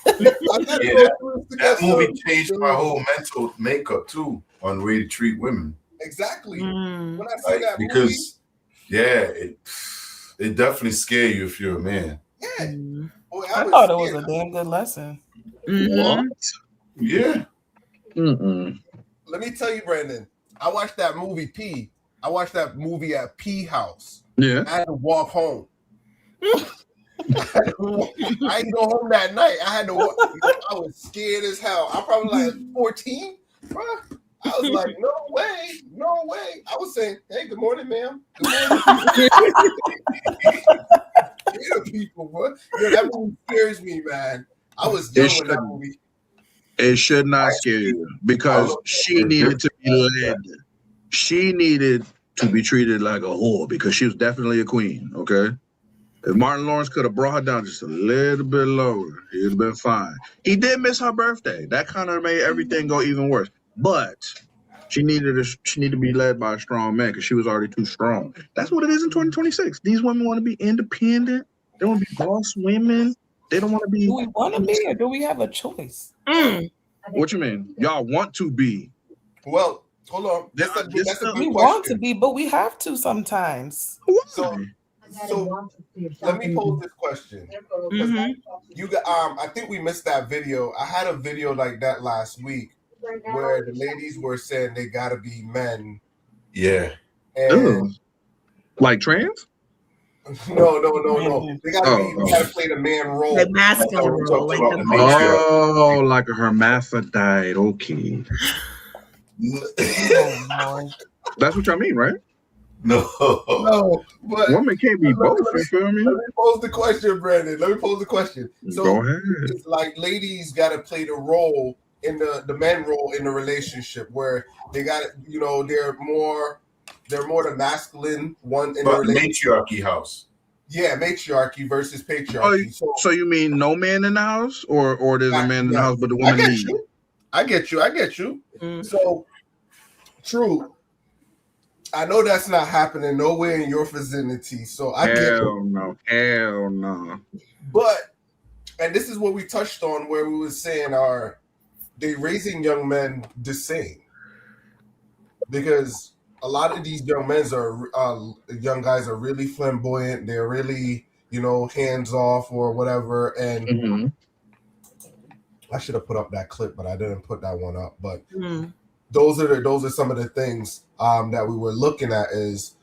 That movie changed my whole mental makeup too on the way to treat women. Exactly. Mm. When I see that Because it definitely scare you if you're a man. movie, boy, I thought it was a damn good lesson. Mm-hmm. Yeah. Let me tell you, Brandon. I watched that movie P. I watched that movie at P House. Yeah. I had to walk home. I didn't go home that night. I had to walk. I was scared as hell. I'm probably like 14, bro. I was like, no way. I was saying, hey, good morning, ma'am. Good morning. People, bro. Yo, that movie scares me, man. I was young when that movie. It should not scare you because she needed to be led. She needed to be treated like a whore because she was definitely a queen, okay? If Martin Lawrence could have brought her down just a little bit lower, he would have been fine. He did miss her birthday. That kind of made everything go even worse. But she needed to be led by a strong man because she was already too strong. That's what it is in 2026. These women want to be independent. They want to be boss women. They don't want to be. Do we want to be or do we have a choice? What you mean? Y'all want to be? Well, hold on. That's a good We question. want to be, but we have to sometimes. So let me pose this question. You got, I think we missed that video. I had a video like that last week where the ladies were saying they gotta be men. Yeah. And like trans? No. They gotta play the man role. The masculine role. Like the Like a hermaphrodite. Okay. That's what y'all mean, right? No, but woman can't be both. You feel me? Let me pose the question, Brandon. So go ahead. It's like ladies got to play the role in the man role in the relationship where they got they're more the masculine one in the relationship. Matriarchy house. Yeah, matriarchy versus patriarchy. So you mean no man in the house, or there's a man in the house but the woman leads? I get you. So true. I know that's not happening nowhere in your vicinity. So I get it. Hell no. But, and this is what we touched on where we were saying, are they raising young men the same? Because a lot of these young young guys are really flamboyant. They're really, hands off or whatever. And I should have put up that clip, but I didn't put that one up. But those are some of the things that we were looking at. Is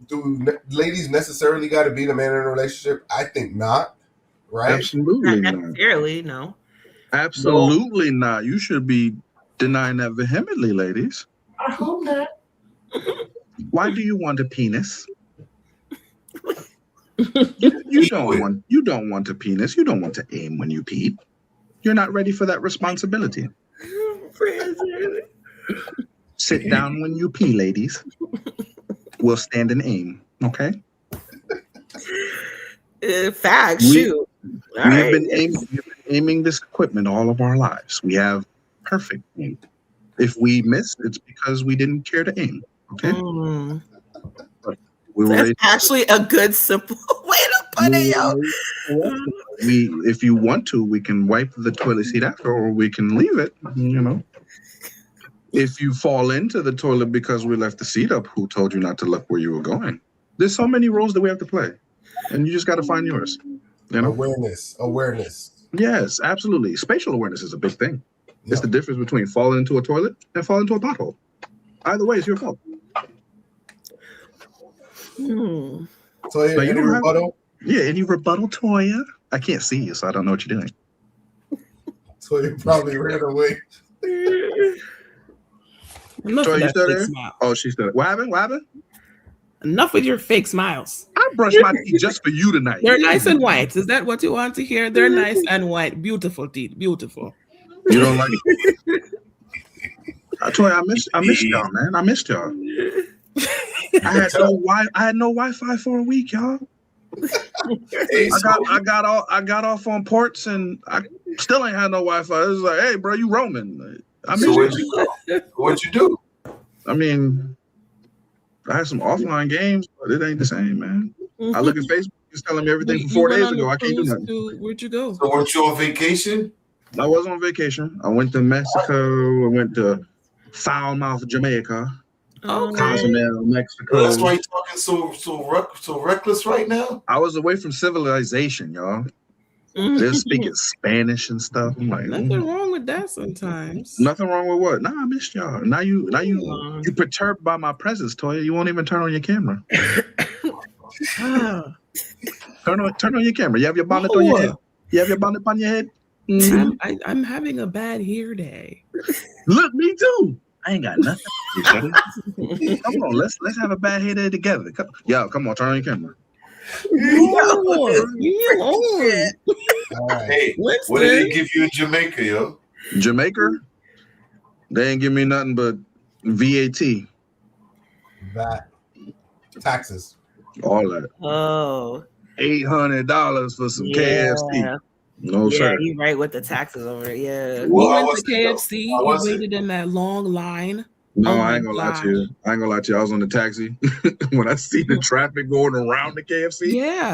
do ladies necessarily got to be the man in a relationship? I think not. Right? Absolutely not necessarily. No. Absolutely not. You should be denying that vehemently, ladies. I hope not. Why do you want a penis? You don't want a penis. You don't want to aim when you pee. You're not ready for that responsibility. Sit down when you pee, ladies. We'll stand and aim. Okay. Facts. We- Shoot. We have been aiming this equipment all of our lives. We have perfect aim. If we miss, it's because we didn't care to aim. Okay. We were That's ready. actually a good, simple way to put it, yo. If you want to, we can wipe the toilet seat after, or we can leave it. You know. If you fall into the toilet because we left the seat up, who told you not to look where you were going? There's so many roles that we have to play, and you just got to find yours. You know, awareness. Yes, absolutely. Spatial awareness is a big thing. It's the difference between falling into a toilet and falling into a pothole. Either way, it's your fault. So Any any rebuttal? Any rebuttal, Toya? I can't see you, so I don't know what you're doing. So you probably ran away. Enough Toya, with you that still fake there? smile. Oh, she's still there. What happened? What happened? Enough with your fake smiles. I brushed my teeth just for you tonight. They're nice and white. Is that what you want to hear? They're nice and white. Beautiful teeth. Beautiful. You don't like it? I told you, I missed y'all, man. I missed y'all. I had no Wi-Fi for a week, y'all. I got off on ports and I still ain't had no Wi-Fi. It was like, hey, bro, you roaming? I So missed what'd you do? I mean, I had some offline games, but it ain't the same, man. I look at Facebook, it's telling me everything from 4 days ago. I can't do nothing. Where'd you go? So weren't you on vacation? I was on vacation. I went to Mexico. I went to Foulmouth, Jamaica. Cozumel, Mexico. That's why you're talking so reckless right now. I was away from civilization, y'all. They're speaking Spanish and stuff. I'm like, Nothing wrong with that sometimes. Nothing wrong with what? Nah, I missed y'all. Now you perturbed by my presence, Toya. You won't even turn on your camera. Turn on your camera. You have your bonnet on your head. You have your bonnet on your head. Mm-hmm. I'm having a bad hair day. Look, me too. I ain't got nothing. Come on, let's have a bad hair day together. Come on, turn on your camera. Hey, what did they give you in Jamaica, yo? Jamaica? They ain't give me nothing but VAT. That taxes. All that. Oh. $800 for some KFC. No, yeah, sir. you're right with the taxes over it. Yeah. We went to KFC. You waited in that long line. No, I ain't gonna lie to you. I was on the taxi. When I see the traffic going around the KFC. Yeah.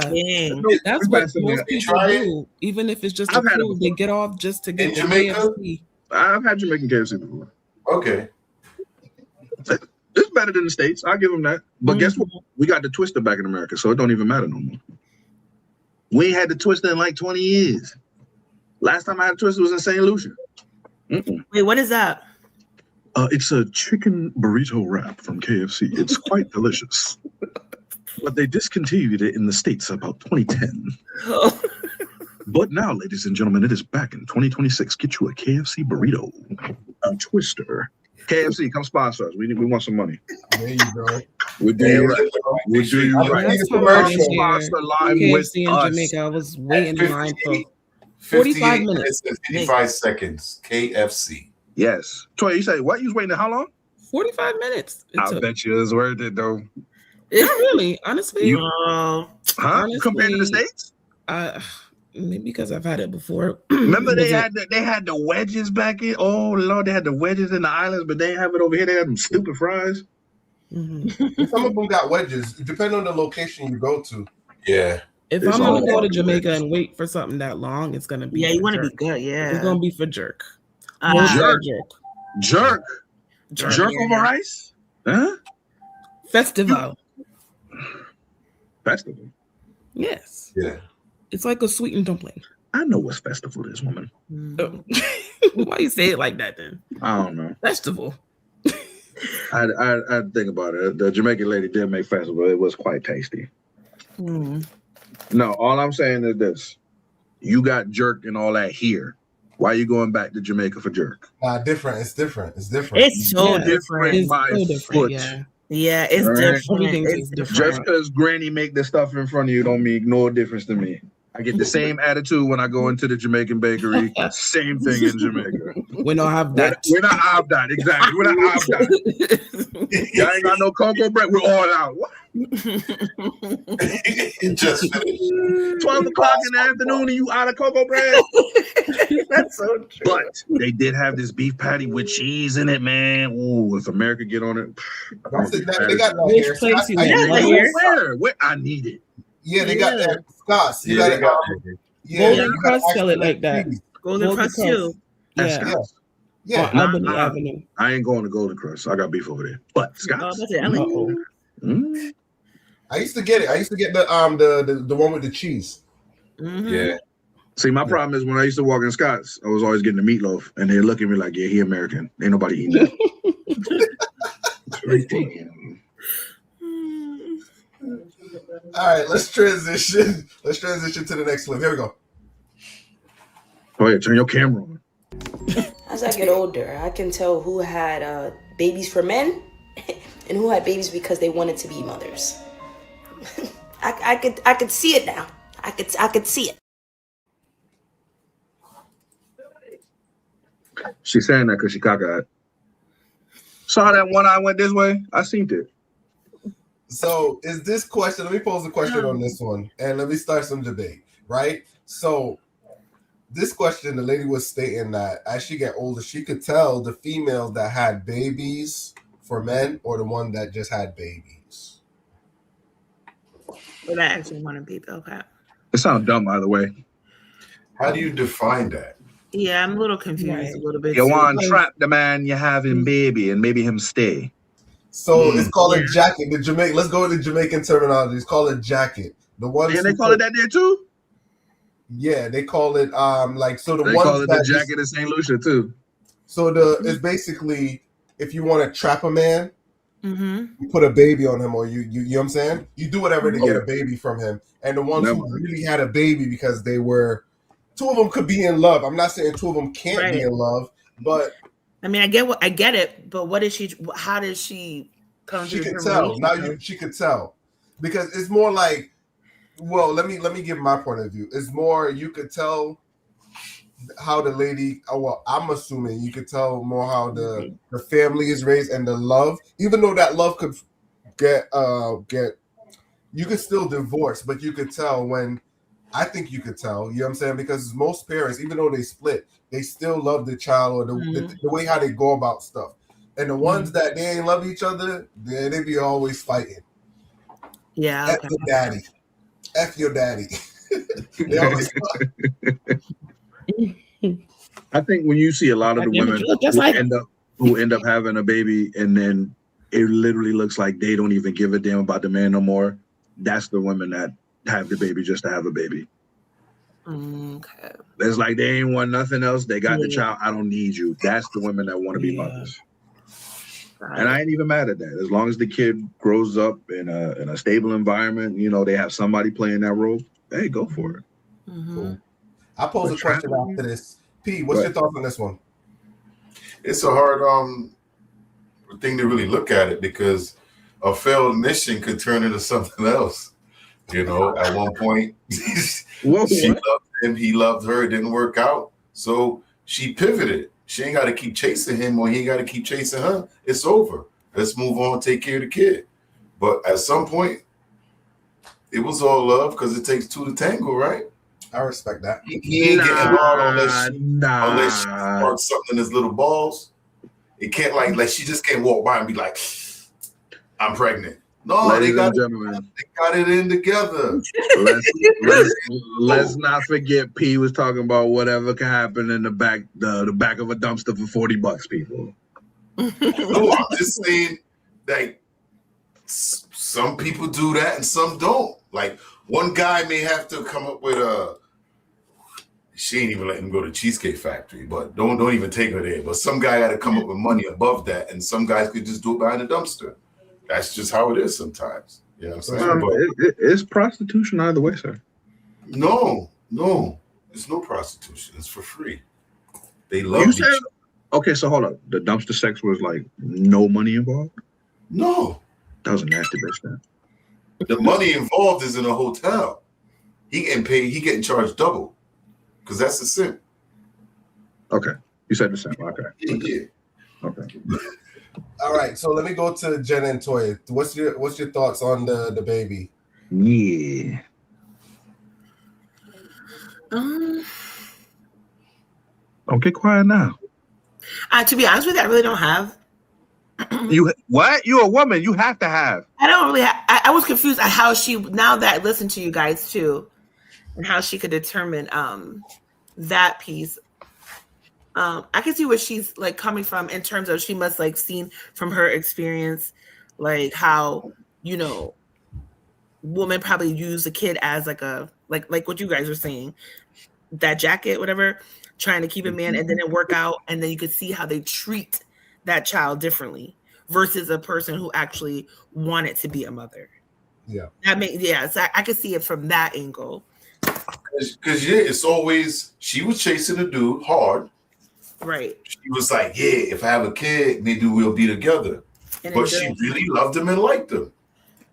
That's what most people do. Even if it's just a food, they get off just to get the KFC. I've had Jamaican KFC before. Okay. It's better than the States. I'll give them that. But guess what? We got the Twister back in America, so it don't even matter no more. We ain't had the Twister in like 20 years. Last time I had a Twister was in St. Lucia. Wait, what is that? It's a chicken burrito wrap from KFC. It's quite delicious. But they discontinued it in the States about 2010. But now, ladies and gentlemen, it is back in 2026. Get you a KFC burrito, a Twister. KFC, come sponsor us. We want some money. There you go. We do you right. We do you right. Sponsor live with KFC in Jamaica. I was waiting in line for 45 minutes. 55 seconds. KFC. Yes. Toy, you say what? You was waiting how long? 45 minutes. I bet you it was worth it though. Not really, honestly. Compared to the States? Maybe because I've had it before. Remember they had the wedges back in. Oh Lord, they had the wedges in the islands, but they have it over here. They have them stupid fries. Some of them got wedges, depending on the location you go to. Yeah. If I'm gonna go to Jamaica and wait for something that long, it's gonna be you want to be good. Yeah, it's gonna be for jerk. Jerk over rice? Huh? Festival. Festival. Yes. Yeah. It's like a sweetened dumpling. I know what festival is, woman. Why you say it like that then? I don't know. Festival. I think about it. The Jamaican lady did make festival. It was quite tasty. No, all I'm saying is this. You got jerk and all that here. Why are you going back to Jamaica for jerk? Different. It's different. It's different. It's so different. It's so different. Yeah, it's different. It's different. Just because Granny make the stuff in front of you don't make no difference to me. I get the same attitude when I go into the Jamaican bakery. Same thing in Jamaica. We don't have that. We're not have that. Exactly. We're not have that. Y'all ain't got no cocoa bread. We're all out. What? Just finished. 12 o'clock in the afternoon and you out of cocoa bread? That's so true. But they did have this beef patty with cheese in it, man. Ooh, if America get on it. They got that Which here. place you Where? I need it. Yeah, they got that. Scott's. Yeah, they got it. Golden Crust sell it like that. Golden Crust too. Yeah. Yeah. On Albany Avenue. I ain't going to Golden Crust. I got beef over there. But Scott's. That's it. I like it. I used to get it. I used to get the one with the cheese. Yeah. See, my problem is when I used to walk in Scott's, I was always getting the meatloaf, and they look at me like, "Yeah, he American. Ain't nobody eating that." All right, let's transition. Let's transition to the next clip. Here we go. Go ahead, turn your camera on. As I get older, I can tell who had babies for men and who had babies because they wanted to be mothers. I could see it now. I could see it. She's saying that because she cockeyed. Saw that one eye went this way. I seen it. So is this question, let me pose a question on this one and let me start some debate, right? So this question, the lady was stating that as she get older, she could tell the females that had babies for men or the one that just had babies. But I actually want to be Bill Pat. It sounds dumb either way. How do you define that? Yeah, I'm a little confused a little bit. You want to trap the man you having baby and maybe him stay. So it's called a jacket. Let's go with the Jamaican terminology. It's called a jacket. The ones and they call it that there too? Yeah, they call it like so the they ones call it that the jacket in St. Lucia too. So it's basically if you want to trap a man, you put a baby on him, or you know what I'm saying? You do whatever to get a baby from him. And the ones who really had a baby because they were two of them could be in love. I'm not saying two of them can't be in love, but I mean, I get it, but what is she? How does she come? She could tell. She could tell because it's more like. Well, let me give my point of view. It's more you could tell how the lady. Well, I'm assuming you could tell more how the family is raised and the love. Even though that love could get you could still divorce, but you could tell when. I think you could tell, you know what I'm saying? Because most parents, even though they split, they still love the child or the way how they go about stuff. And the ones that they ain't love each other, they be always fighting. Yeah. F your daddy. F your daddy. They always I think when you see a lot of the women who end up having a baby and then it literally looks like they don't even give a damn about the man no more, that's the women that have the baby just to have a baby. Okay. It's like they ain't want nothing else. They got the child. I don't need you. That's the women that want to be mothers. And I ain't even mad at that. As long as the kid grows up in a stable environment, you know, they have somebody playing that role. Hey, go for it. Cool. I pose a question after this. P, what's your thoughts on this one? It's a hard thing to really look at it because a failed mission could turn into something else. You know, at one point, she loved him, he loved her, it didn't work out. So she pivoted. She ain't got to keep chasing him or he ain't got to keep chasing her. It's over. Let's move on, take care of the kid. But at some point, it was all love because it takes two to tango, right? I respect that. He ain't getting hard unless she sparks something in his little balls. It can't like she just can't walk by and be like, I'm pregnant. No, they got it in together. Let's not forget P was talking about whatever can happen in the back of a dumpster for $40, people. No, I'm just saying that some people do that and some don't. Like one guy may have to come up with she ain't even letting him go to Cheesecake Factory, but don't even take her there. But some guy got to come up with money above that, and some guys could just do it behind the dumpster. That's just how it is sometimes. You know what I'm saying? It's prostitution either way, sir. No. It's no prostitution. It's for free. They love each other. Okay, so hold up. The dumpster sex was like no money involved? No. That was a nasty bitch then. The money involved is in a hotel. he getting paid. He getting charged double because that's the simp. Okay, you said the same. Okay. Yeah. Okay. All right, so let me go to Jen and Toya. What's your thoughts on the baby? Yeah. Don't get quiet now. To be honest with you, I really don't have. You what? You're a woman. You have to have. I don't really. I was confused at how she. Now that I listened to you guys too, and how she could determine that piece. I can see where she's like coming from in terms of she must like seen from her experience, like how women probably use a kid as like a like what you guys are saying, that jacket, whatever, trying to keep a man, and then it work out, and then you could see how they treat that child differently versus a person who actually wanted to be a mother. Yeah, so I could see it from that angle. Because it's always she was chasing a dude hard. Right. She was like, yeah, if I have a kid, maybe we'll be together. But she really loved him and liked him.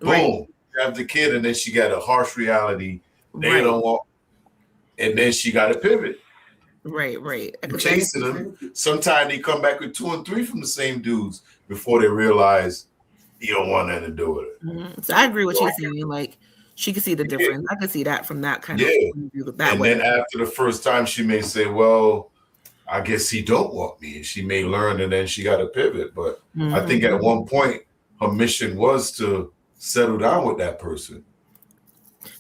Boom. Right. Have the kid, and then she got a harsh reality. They don't want, and then she got to pivot. Right. Chasing them. Sometimes they come back with 2 and 3 from the same dudes before they realize you don't want nothing to do with it. Mm-hmm. So I agree with you saying. Like she could see the difference. I could see that from that kind of view, that and way. Then after the first time, she may say, "Well, I guess he don't want me." She may learn, and then she got to pivot. But I think at one point her mission was to settle down with that person.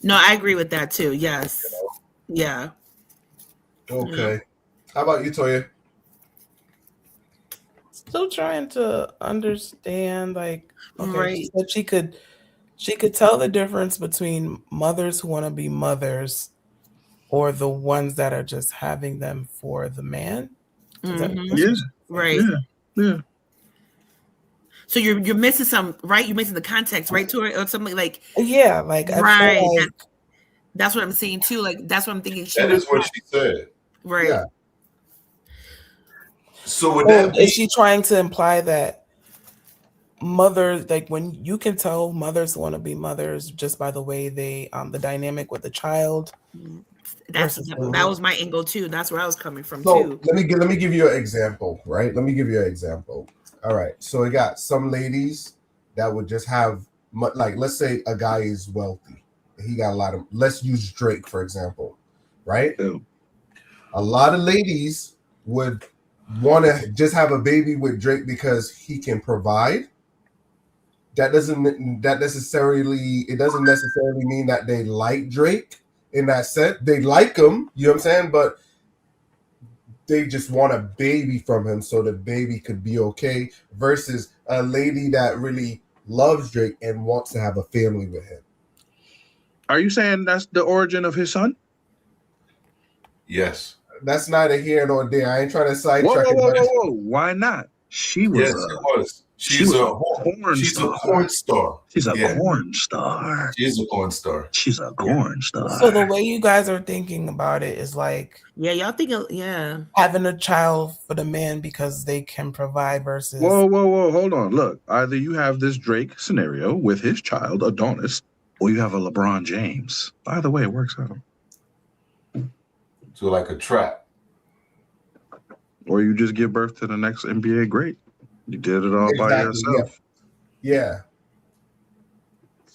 No, I agree with that too. Yes. Yeah. Okay. How about you, Toya? Still trying to understand, like, okay, Right. so she could tell the difference between mothers who want to be mothers or the ones that are just having them for the man. Is that what Yeah. Right. Yeah. So you're missing some, right? You're missing the context, right? To it or something like. Yeah, like I right. feel like, That's what I'm saying too. Like that's what I'm thinking. That is what she said. Right. Yeah. So with that, is she trying to imply that mothers, like when you can tell mothers want to be mothers just by the way they the dynamic with the child? That was my angle too. That's where I was coming from So too. let me give you an example, right? Let me give you an example. All right. So we got some ladies that would just have, like, let's say a guy is wealthy. He got a lot of, let's use Drake, for example, right? Yeah. A lot of ladies would want to just have a baby with Drake because he can provide. It doesn't necessarily mean that they like Drake in that sense. They like him, you know what I'm saying? But they just want a baby from him so the baby could be okay, versus a lady that really loves Drake and wants to have a family with him. Are you saying that's the origin of his son? yes. That's neither here nor there. I ain't trying to sidetrack it. Whoa. Why not? She was. Yes, it was. She's a porn star. She's a porn star. She's a porn star. She's a porn star. So the way you guys are thinking about it is like, yeah, y'all thinking, having a child for the man because they can provide versus. Whoa, hold on. Look, either you have this Drake scenario with his child Adonis, or you have a LeBron James. Either way, it works out. So like a trap. Or you just give birth to the next NBA great. You did it all by yourself. Yeah.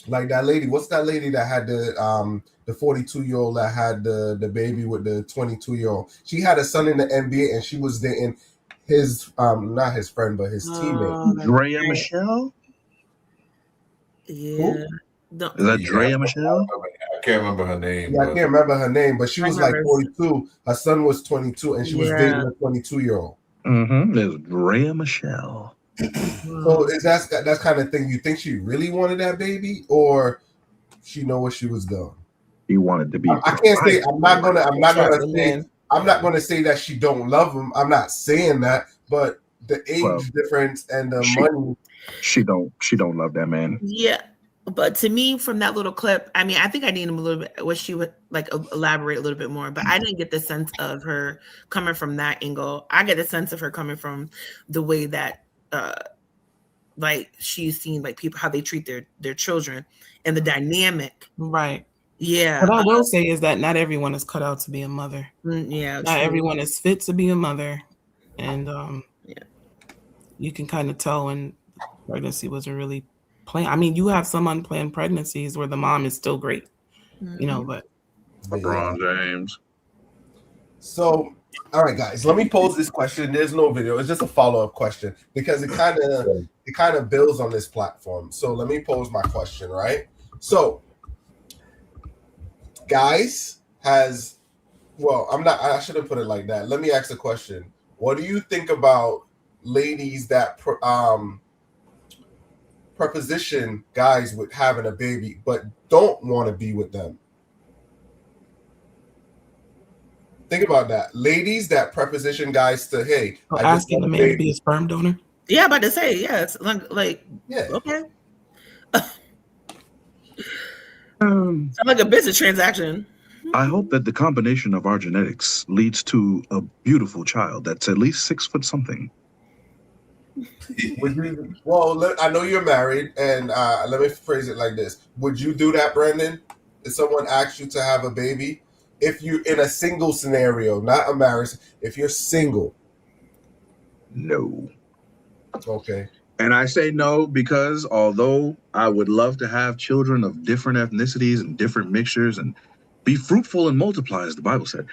Like that lady. What's that lady that had the 42-year-old that had the baby with the 22-year-old? She had a son in the NBA and she was dating his not his friend but his teammate. Drea Michelle? Yeah. Who? Is that Drea Michelle? I can't remember her name. Yeah, I can't remember her name, but she was like 42. Her son was 22, and she was dating a 22-year-old. Mm-hmm. There's Drea Michelle. So is that kind of thing? You think she really wanted that baby, or she know what she was doing? He wanted to be. I can't say. I'm not gonna say that she don't love him. I'm not saying that, but the age difference and the money. She don't love that man. Yeah. But to me, from that little clip, I mean, I think I need him a little bit. What she would like elaborate a little bit more, but I didn't get the sense of her coming from that angle. I get the sense of her coming from the way that, like she's seen like people how they treat their children and the dynamic, right, Yeah. What I will say is that not everyone is cut out to be a mother. Yeah. Not true. everyone is fit to be a mother, and Yeah. you can kind of tell when pregnancy was a really planned. I mean, you have some unplanned pregnancies where the mom is still great, you know, but LeBron James. So, all right, guys, let me pose this question. There's no video; it's just a follow-up question because it kind of builds on this platform. So, let me pose my question. Right. So, guys, I shouldn't put it like that. Let me ask the question: what do you think about ladies that preposition guys with having a baby but don't want to be with them? Think about that. Ladies that preposition guys to, hey, asking the man to be a sperm donor. Yeah, about to say, yeah, it's like yeah, okay. Sound like a business transaction. I hope that the combination of our genetics leads to a beautiful child that's at least 6 foot something. Well, I know you're married, and let me phrase it like this: would you do that, Brandon? If someone asked you to have a baby, if you in a single scenario, not a marriage, if you're single? No. Okay. And I say no because although I would love to have children of different ethnicities and different mixtures and be fruitful and multiply, as the Bible said,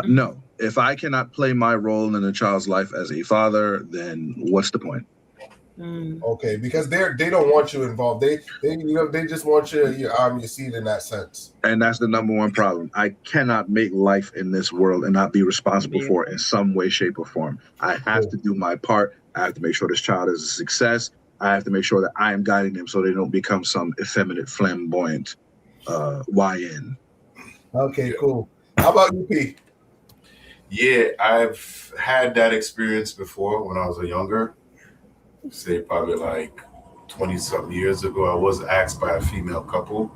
no. If I cannot play my role in a child's life as a father, then what's the point? Okay, because they don't want you involved. They just want your seed in that sense. And that's the number one problem. I cannot make life in this world and not be responsible for it in some way, shape, or form. I have to do my part. I have to make sure this child is a success. I have to make sure that I am guiding them so they don't become some effeminate, flamboyant YN. Okay, cool. How about you, P? Yeah, I've had that experience before when I was younger. Say probably like 20-something years ago, I was asked by a female couple.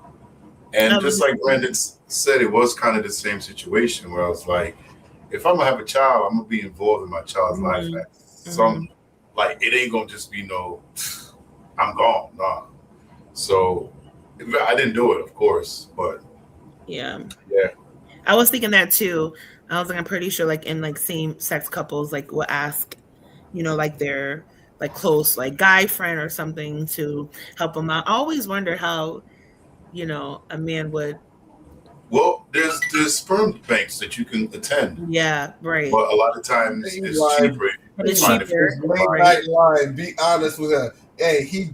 And just like Brandon said, it was kind of the same situation where I was like, if I'm gonna have a child, I'm gonna be involved in my child's life. Like it ain't gonna just be no, I'm gone. Nah. So I didn't do it, of course, but yeah. I was thinking that too. I was like, I'm pretty sure like in like same sex couples like will ask, you know, like their like close like guy friend or something to help them out. I always wonder how, you know, a man would. Well, there's sperm banks that you can attend. Yeah, right. But a lot of times it's cheaper. It's cheaper. Late night line. Be honest with her. Hey, he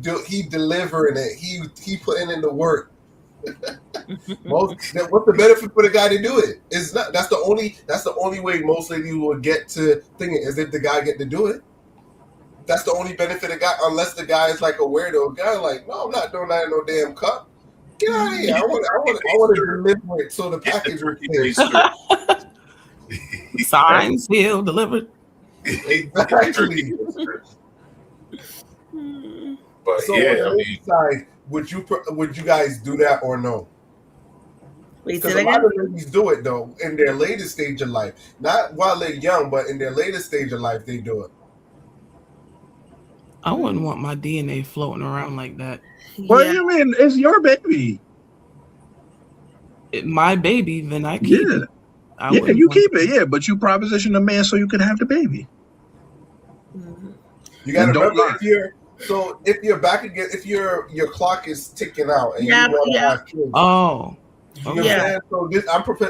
delivering it. He putting in the work. What's the benefit for the guy to do it? It's not. That's the only way most ladies will get to thinking is if the guy get to do it. That's the only benefit of guy, unless the guy is like a weirdo guy. Like, no, I'm not doing that in no damn cup. Get out of here! I want to deliver it so the package is signed, sealed, delivered. Exactly. But so yeah, on the side, would you guys do that or no? Because a lot of ladies do it though in their later stage of life, not while they're young, but in their later stage of life, they do it. I wouldn't want my DNA floating around like that. What do you mean? It's your baby. My baby, then I keep it. You keep it, yeah, but you proposition a man so you can have the baby. You got to remember if you're back again, if your clock is ticking out and you want to have kids. Oh. You know what I'm saying? So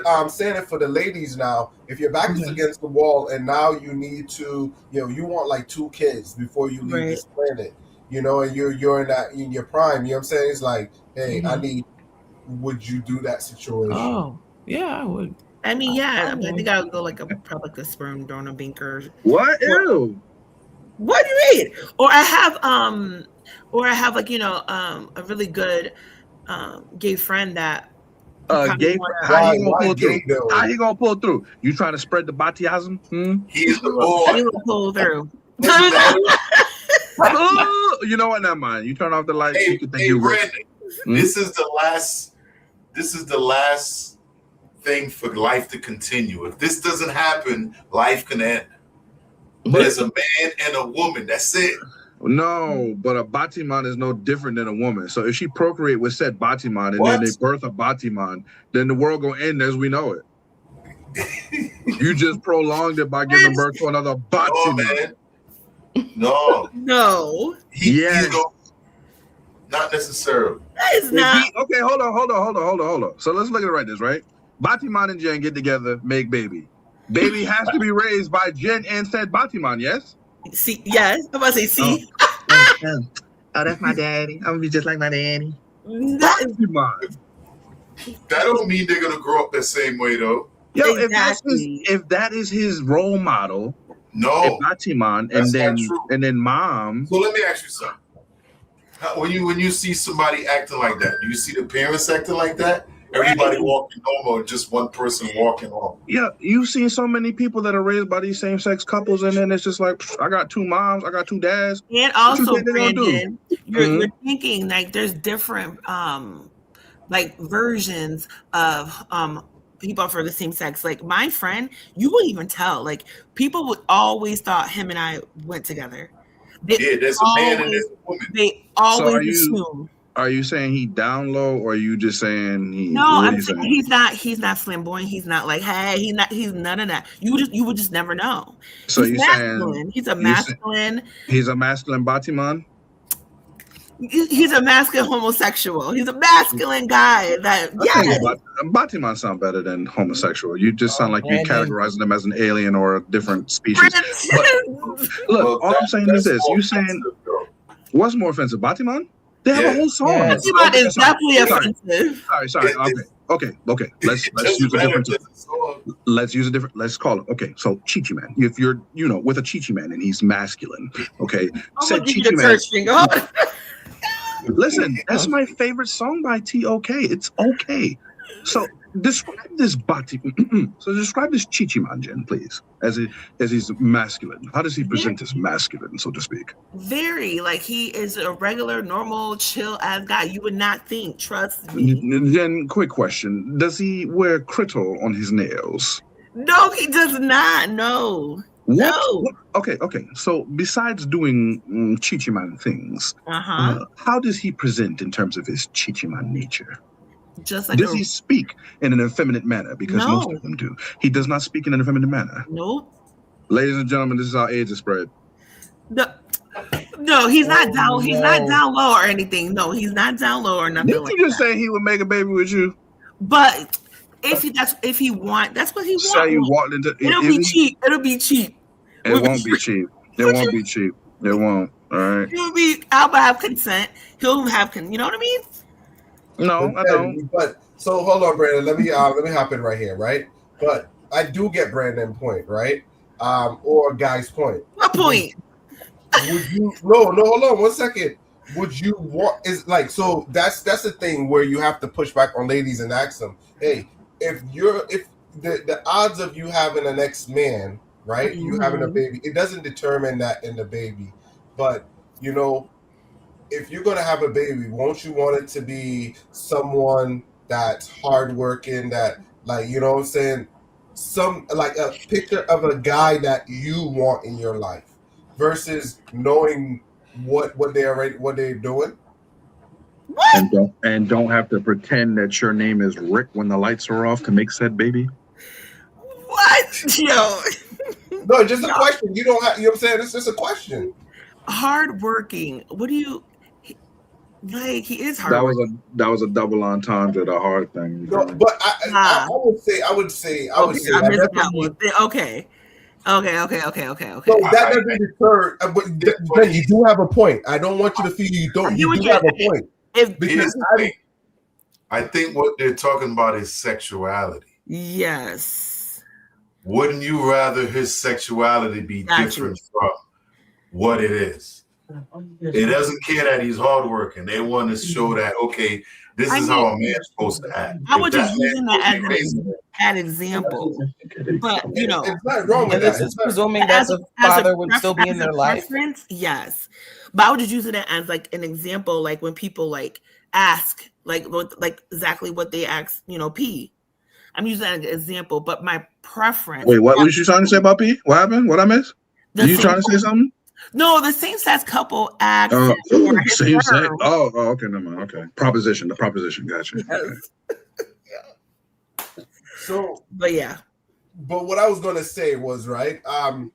I'm saying it for the ladies now. If your back is against the wall and now you need to, you want like 2 kids before you leave this planet, and you're in your prime. You know what I'm saying? It's like, hey, would you do that situation? Oh, yeah, I would. I mean, I think I would go like probably like a sperm donor banker. What? Ew. What do you mean? Or I have like a really good gay friend that. How he gonna pull through? You trying to spread the Baatiasm? He's the boy. He will pull through. You know what? Never mind. You turn off the lights. You can think you're Brandon. This is the last thing for life to continue. If this doesn't happen, life can end. But as a man and a woman, that's it. No, but a Batiman is no different than a woman. So if she procreate with said Batiman and then they birth a Batiman, then the world gonna end as we know it. You just prolonged it by giving birth to another Batiman. No. Yes. Not necessarily. That is not. Okay, hold on. So let's look at it like this, right? Batiman and Jen get together, make baby. Baby has to be raised by Jen and said Batiman, yes? See, yes. I'm about to say, see. Oh, that's my daddy. I'm gonna be just like my daddy. Batiman. That don't mean they're gonna grow up the same way though. Yo, if that is his role model, no, Batiman, and then mom. So let me ask you something. When you see somebody acting like that, do you see the parents acting like that? Everybody walking normal, or just one person walking off? Yeah, you've seen so many people that are raised by these same-sex couples, and then it's just like, I got two moms, I got two dads. And also, Brandon, you're thinking like there's different like versions of people for the same sex. Like my friend, you wouldn't even tell. Like people would always thought him and I went together. There's a man and there's a woman. They always assume. Are you saying he down low, or are you just saying he? No, I'm saying he's not flamboyant. He's not like, hey, he's none of that. You would just never know. So he's you masculine. saying He's a masculine. He's a masculine Batiman. He's a masculine homosexual. He's a masculine guy. Batiman sound better than homosexual. You just sound like you're categorizing them as an alien or a different species. Look, all I'm saying is this: you saying what's more offensive, Batiman? They have a whole song. Batiman is definitely offensive. Sorry. Okay. Let's use a different. Let's call it. Okay, so Chichi Man. If you're, with a Chichi Man and he's masculine, okay. Said Chichi Man. Listen, that's my favorite song by T.O.K. It's okay. So describe this describe this Chichi Man, Jen, please, as he's masculine. How does he present as masculine, so to speak? Very, like he is a regular, normal, chill ass guy. You would not think. Trust me. Jen, quick question: does he wear crystal on his nails? No, he does not. No. What? No. Okay. So besides doing Chichi Man things, how does he present in terms of his Chichi Man nature? Just like does he speak in an effeminate manner? Because most of them do. He does not speak in an effeminate manner. Nope. Ladies and gentlemen, this is how AIDS is spread. No, he's not down. He's not down low or anything. No, he's not down low or nothing. Didn't you just say he would make a baby with you? But that's what he wants. Say you walked into. It'll be cheap. It won't be cheap. It won't be cheap. It won't. All right. I'll have consent. He'll have you know what I mean? No, I don't. But so hold on, Brandon. Let me hop in right here, right? But I do get Brandon's point, right? Or Guy's point. What point? Would you? No. Hold on, 1 second. Would you want? Is like so? That's the thing where you have to push back on ladies and ask them, hey, if the odds of you having an next man, right? Mm-hmm. You having a baby, it doesn't determine that in the baby, but if you're gonna have a baby, won't you want it to be someone that's hardworking, that like what I'm saying, some like a picture of a guy that you want in your life, versus knowing what they're doing. What? And don't have to pretend that your name is Rick when the lights are off to make said baby. What? Yo. No, just a question. You don't have. You know what I'm saying? It's just a question. Hardworking. What do you like? He is hard. That was a double entendre. The hard thing. No, but I would say. Okay. So that doesn't deter. But you do have a point. I don't want you to feel you don't. You do have a point. I think what they're talking about is sexuality. Yes. Wouldn't you rather his sexuality be different from what it is? It doesn't care that he's hardworking. They want to show that, okay, this is how a man's supposed to act. I was just using that as an example. But, it's not wrong with that. It's presuming that the father would still be in their life. Yes. But I would just use it as like an example, like when people like ask, like exactly what they ask, P. I'm using that as an example, but my preference. Wait, what was you trying to say about P? What happened? What I missed? You trying to say something? No, the same-sex couple asked Oh, for his same sex. sperm. Oh, okay, never mind. Okay, proposition. The proposition. Gotcha. Yes. So, But yeah. but what I was gonna say was right. I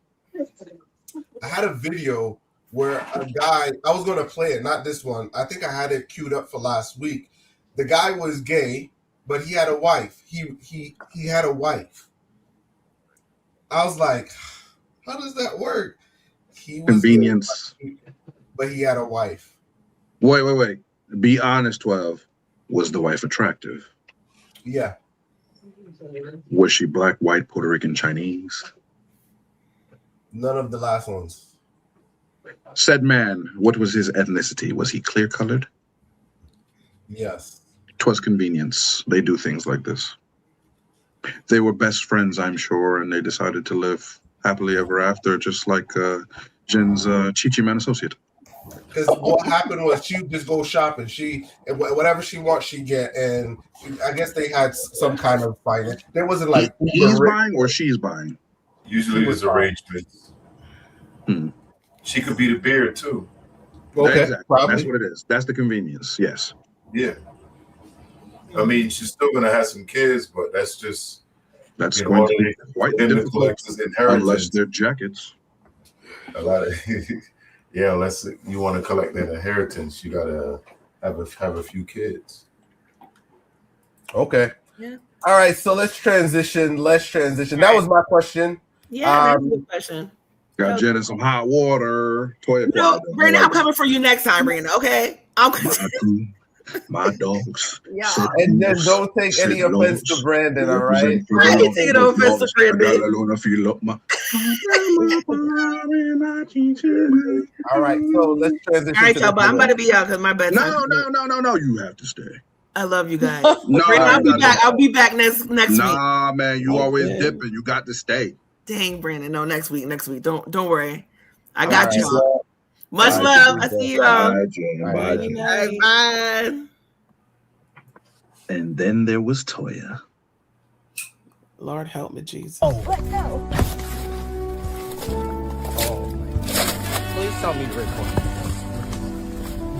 had a video where a guy. I was gonna play it, not this one. I think I had it queued up for last week. The guy was gay, but he had a wife. He had a wife. I was like, how does that work? He was Convenience. gay, but he had a wife. Wait. Be honest, 12. Was the wife attractive? Yeah. Was she black, white, Puerto Rican, Chinese? None of the last ones. Said man, what was his ethnicity? Was he clear-colored? Yes. 'Twas convenience. They do things like this. They were best friends, I'm sure, and they decided to live happily ever after, just like Jen's Chi-Chi Man associate. Because what happened was she would just go shopping. Whatever she wants, she get. And I guess they had some kind of finance. There wasn't like he's buying or she's buying. Usually there's arrangements. She could be the beard too. Okay, exactly. probably. That's what it is. That's the convenience. Yes. Yeah. I mean, she's still gonna have some kids, but that's just That's going to be quite difficult inheritance. unless they're jackets. A lot of yeah, unless you want to collect that inheritance, you gotta have a few kids. Okay. Yeah. All right. So let's transition. That was my question. Yeah, that's a good question. Got Jen in some hot water. Toya. No, Brandon, I'm coming for you next time, Brandon. Okay. My dogs. Yeah. And then don't take any offense to Brandon, all right? I ain't taking no offense to Brandon. All right, so let's transition. All right, to y'all, the but I'm about to be out because my bedtime. No. You have to stay. I love you guys. No, Brandon, I'll be back next week. Nah, man, you always dipping. You got to stay. Dang, Brandon. No, next week. Don't worry. I got All y'all. right, Much Bye, love. Jen. I see y'all. Bye, Jen. Bye, Jen. Bye. And then there was Toya. Lord help me, Jesus. Let go. Please tell me you're recording.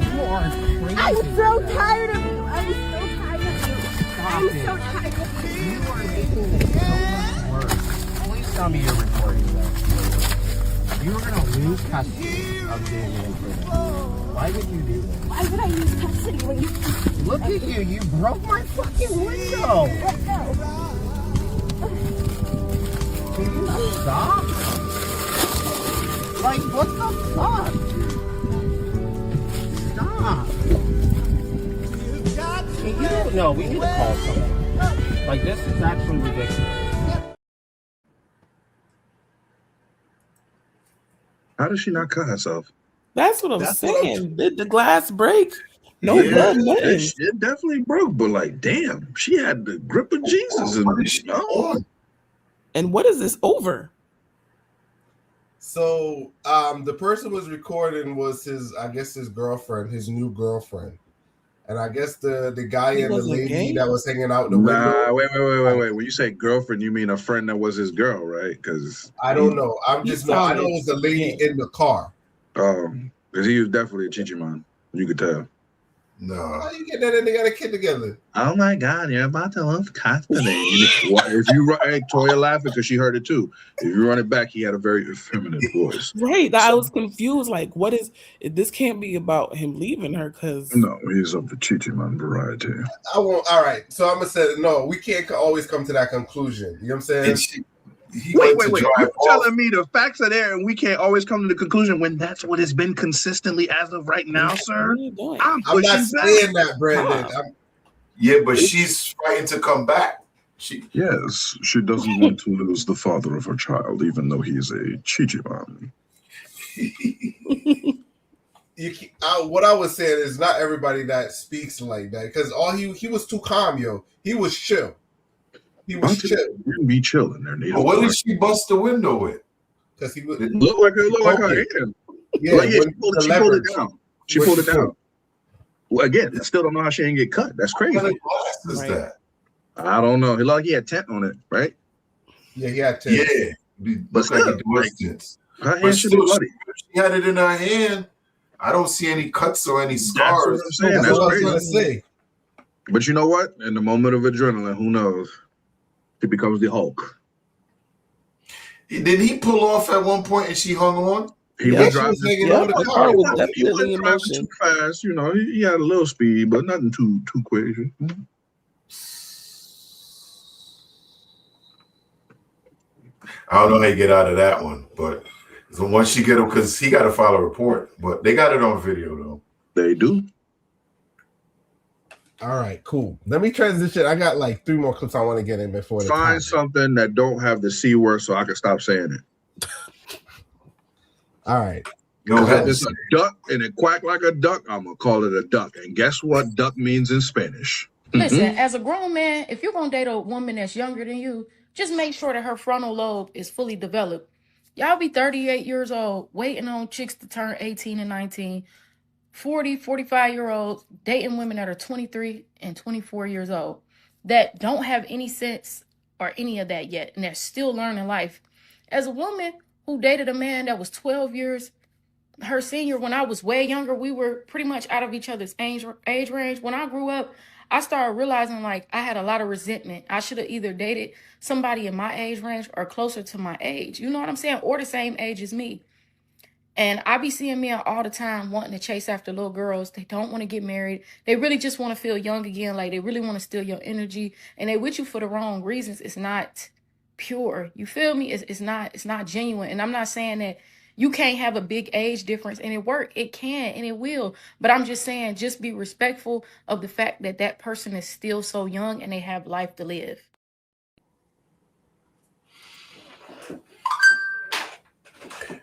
You are crazy. I'm so tired of you. I'm so tired of you. Stop I'm it. so tired of you. You are making this so much worse. Please tell me you're recording though. You are gonna lose custody of Damian for this. Why would you do this? Why would I lose custody when you... Look at you. You broke my fucking window. Let go. Can you stop? Like, what the fuck? Stop. Can you? No, we need to call someone. Like, this is actually ridiculous. How does she not cut herself? That's what I'm saying. Did the glass break? No blood, nothing. It definitely broke, but like, damn, she had the grip of Jesus. And what is this over? So the person was recording was his girlfriend, his new girlfriend. And I guess the guy and the lady that was hanging out the window. Wait. When you say girlfriend, you mean a friend that was his girl, right? Because I don't know. I know it was the lady in the car. Because he was definitely a Chi-Chi Man. You could tell. No. How you get that and they got a kid together? Oh my God, you're about to lose custody. If you hey, Toya laughing because she heard it too. If you run it back, he had a very effeminate voice. Right. I was confused. Like, what is this? Can't be about him leaving her because no, he's of the Chi-Chi Man variety. I won't. All right. So I'm gonna say no. We can't always come to that conclusion. You know what I'm saying? Wait. You're telling me the facts are there and we can't always come to the conclusion when that's what it's been consistently as of right now, sir? I'm not saying that, Brandon. Yeah, but she's fighting to come back. Yes, she doesn't want to lose the father of her child, even though he's a Chi-Chi Man. What I was saying is not everybody that speaks like that because he was too calm, yo. He was chill. He was chill. You be chilling there, Nate. What did she bust the window with? Because he was look like her hand. Yeah, she pulled it down. She pulled it down. Well, again, I still don't know how she didn't get cut. That's crazy. What glass is that? I don't know. He had tent on it, right? Yeah, he had tent. Yeah, but still, Her But hand should be still, bloody. she had it in her hand. I don't see any cuts or any That's scars. what I'm saying. That's what I was crazy. gonna say. But you know what? In the moment of adrenaline, who knows? She becomes the Hulk. Did he pull off at one point and she hung on? He Yeah, was she driving. was hanging Yeah, on the the car car. was He definitely wasn't in driving motion. too fast. You know, he had a little speed, but nothing too crazy. I don't know how you get out of that one, but so once you get him, because he got to file a report, but they got it on video though. They do. All right, cool. Let me transition. I got like 3 more clips I want to get in before the Find time. something that don't have the C word so I can stop saying it. All right. If it's a duck and it quack like a duck, I'm gonna call it a duck. And guess what duck means in Spanish? Listen, as a grown man, if you're gonna date a woman that's younger than you, just make sure that her frontal lobe is fully developed. Y'all be 38 years old, waiting on chicks to turn 18 and 19, 40, 45-year-olds dating women that are 23 and 24 years old that don't have any sense or any of that yet, and they're still learning life. As a woman who dated a man that was 12 years her senior, when I was way younger, we were pretty much out of each other's age range. When I grew up, I started realizing like I had a lot of resentment. I should have either dated somebody in my age range or closer to my age. You know what I'm saying? Or the same age as me. And I be seeing men all the time wanting to chase after little girls. They don't want to get married. They really just want to feel young again. Like they really want to steal your energy. And they with you for the wrong reasons. It's not pure. You feel me? It's not genuine. And I'm not saying that you can't have a big age difference and it work. It can and it will. But I'm just saying, just be respectful of the fact that that person is still so young and they have life to live.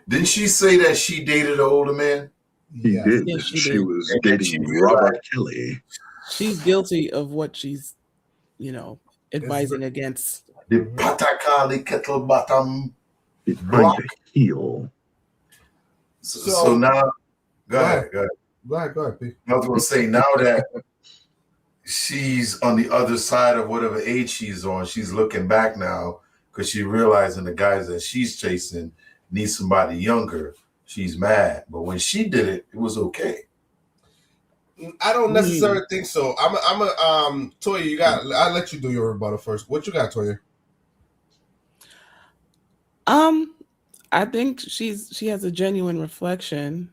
Didn't she say that she dated an older man? He did. Yes, she She did. was And then dating she Robert realized- Kelly. She's guilty of what she's, advising against. The Patakali kettle bottom Behind block. the heel. So now, go ahead. Go ahead, P. I was going to say, now that she's on the other side of whatever age she's on, she's looking back now because she's realizing the guys that she's chasing need somebody younger. She's mad. But when she did it, it was okay. I don't necessarily think so. Toya, I'll let you do your rebuttal first. What you got, Toya? I think she has a genuine reflection.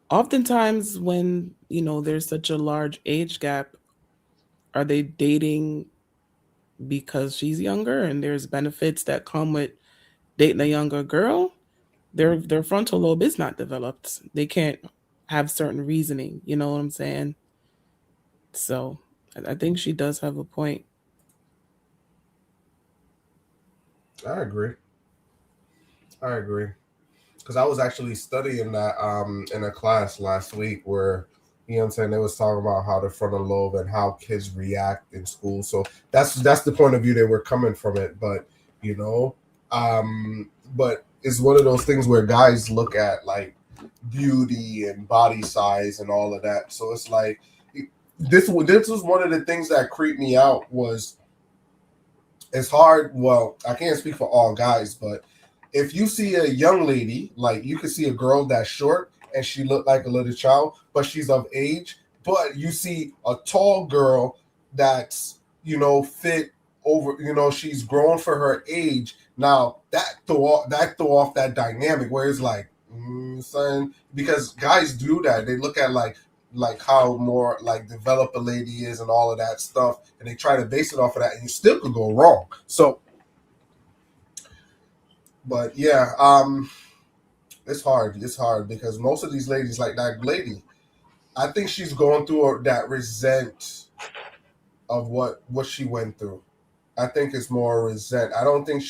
Oftentimes when, there's such a large age gap, are they dating because she's younger and there's benefits that come with dating a younger girl? Their frontal lobe is not developed. They can't have certain reasoning, you know what I'm saying? So I think she does have a point. I agree. Because I was actually studying that in a class last week where, you know what I'm saying, they was talking about how the frontal lobe and how kids react in school. So that's the point of view they were coming from it. But, but it's one of those things where guys look at like beauty and body size and all of that. So it's like, this was one of the things that creeped me out was it's hard. Well, I can't speak for all guys, but if you see a young lady, like you can see a girl that's short and she looked like a little child, but she's of age, but you see a tall girl that's, fit over, she's grown for her age. Now that throw off that dynamic where it's like, son, because guys do that. They look at like how more like developed a lady is and all of that stuff, and they try to base it off of that, and you still could go wrong. So, but yeah, it's hard. It's hard because most of these ladies, like that lady, I think she's going through that resent of what she went through. I think it's more resent. I don't think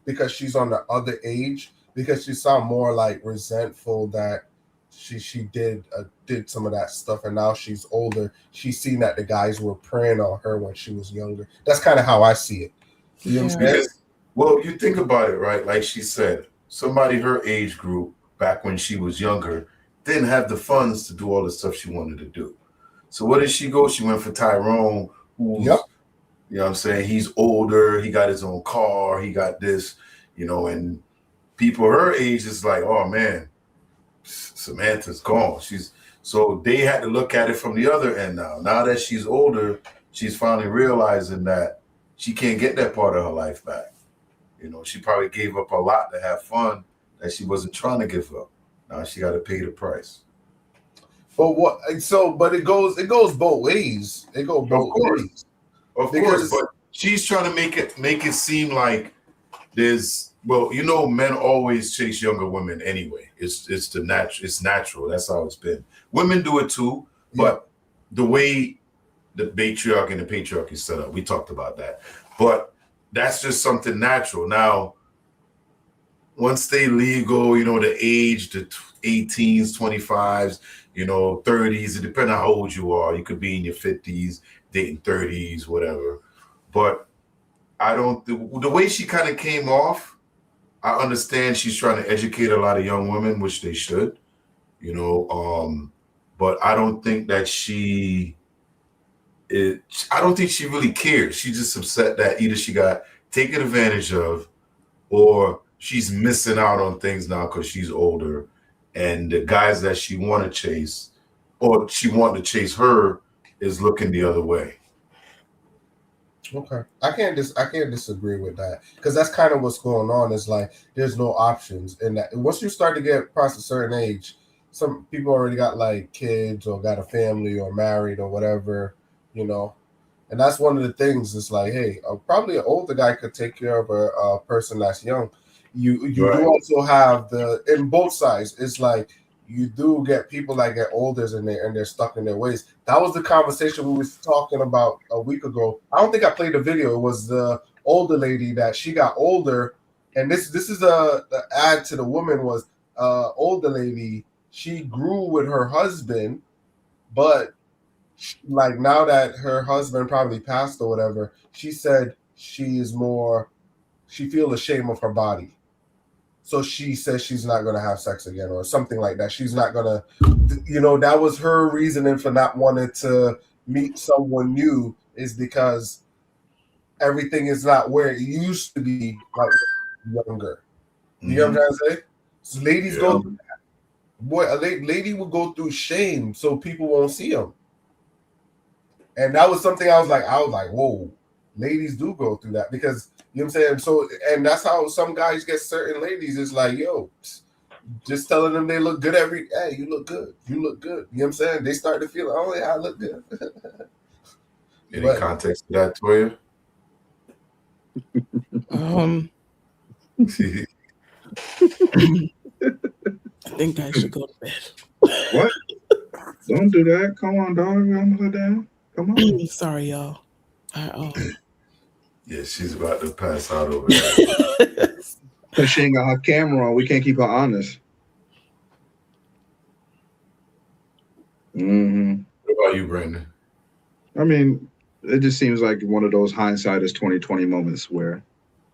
because she's on the other age, because she sound more like resentful that she did some of that stuff, and now she's older. She's seen that the guys were preying on her when she was younger. That's kind of how I see it. You know what I'm saying? Well, you think about it, right? Like she said, somebody her age group back when she was younger didn't have the funds to do all the stuff she wanted to do. So where did she go? She went for Tyrone, who's You know what I'm saying? He's older. He got his own car. He got this, you know, and people her age is like, oh man, Samantha's gone. So they had to look at it from the other end now. Now that she's older, she's finally realizing that she can't get that part of her life back. You know, she probably gave up a lot to have fun that she wasn't trying to give up. Now she got to pay the price. But what? So, but it goes both ways. It goes both ways. Of course, but she's trying to make it seem like there's, well, you know, men always chase younger women anyway. It's natural. That's how it's been. Women do it too, but the way the matriarchy and the patriarchy is set up, we talked about that. But that's just something natural. Now, once they legal, you know, the age, the 18s, 25s, you know, 30s, it depends on how old you are. You could be in your 50s, dating 30s, whatever. But I don't, the way she kind of came off, I understand she's trying to educate a lot of young women, which they should, you know, but I don't think that I don't think she really cares. She's just upset that either she got taken advantage of or she's missing out on things now because she's older, and the guys that she want to chase or she want to chase her is looking the other way. Okay, I can't disagree with that, because that's kind of what's going on. Is like there's no options, and that once you start to get past a certain age, some people already got like kids or got a family or married or whatever, you know. And that's one of the things. It's like, hey, probably an older guy could take care of a person that's young. You right. Do also have in both sides. It's like you do get people that get older and they're stuck in their ways. That was the conversation we was talking about a week ago. I don't think I played the video. It was the older lady that she got older, and this is the add to the woman was older lady. She grew with her husband, but like now that her husband probably passed or whatever, she said she feels ashamed of her body. So she says she's not going to have sex again or something like that. She's not going to, you know, that was her reasoning for not wanting to meet someone new, is because everything is not where it used to be like younger. You know what I'm trying to say? So ladies go through that. Boy, a lady will go through shame so people won't see them. And that was something I was like, whoa, ladies do go through that, because you know what I'm saying? So, and that's how some guys get certain ladies. It's like, yo, just telling them they look good hey, you look good. You look good. You know what I'm saying? They start to feel, oh yeah, I look good. Any context to that, Toya? I think I should go to bed. What? Don't do that. Come on, dog. I'm gonna down. Come on. Sorry, y'all. Yeah, she's about to pass out over there. Because she ain't got her camera on. We can't keep her honest. Mm-hmm. What about you, Brandon? I mean, it just seems like one of those hindsight is 2020 moments where,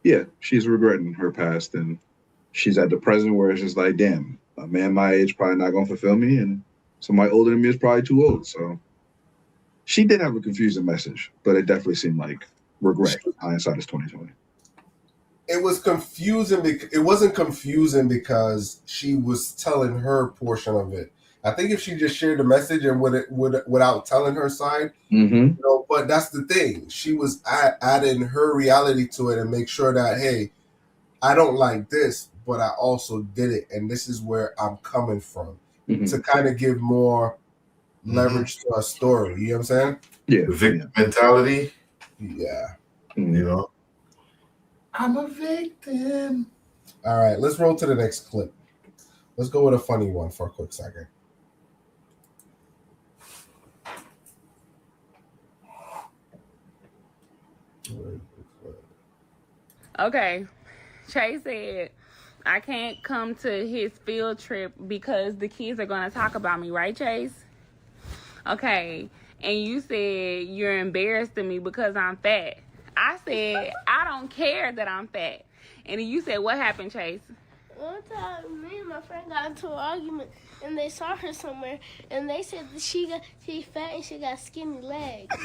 yeah, she's regretting her past, and she's at the present where it's just like, damn, a man my age probably not going to fulfill me, and somebody older than me is probably too old. So she did have a confusing message, but it definitely seemed like regret. Hindsight is 2020. It was confusing. It wasn't confusing because she was telling her portion of it. I think if she just shared the message and without telling her side, you know, but that's the thing. She was adding her reality to it and make sure that, hey, I don't like this, but I also did it, and this is where I'm coming from, to kind of give more leverage to our story. You know what I'm saying? Yeah. Victim mentality. Yeah. You know, I'm a victim. All right, let's roll to the next clip. Let's go with a funny one for a quick second. Okay. Chase said, I can't come to his field trip because the kids are going to talk about me, right, Chase? Okay. And you said you're embarrassed of me because I'm fat. I said, I don't care that I'm fat. And then you said, what happened, Chase? One time, me and my friend got into an argument, and they saw her somewhere, and they said that she's fat and she got skinny legs.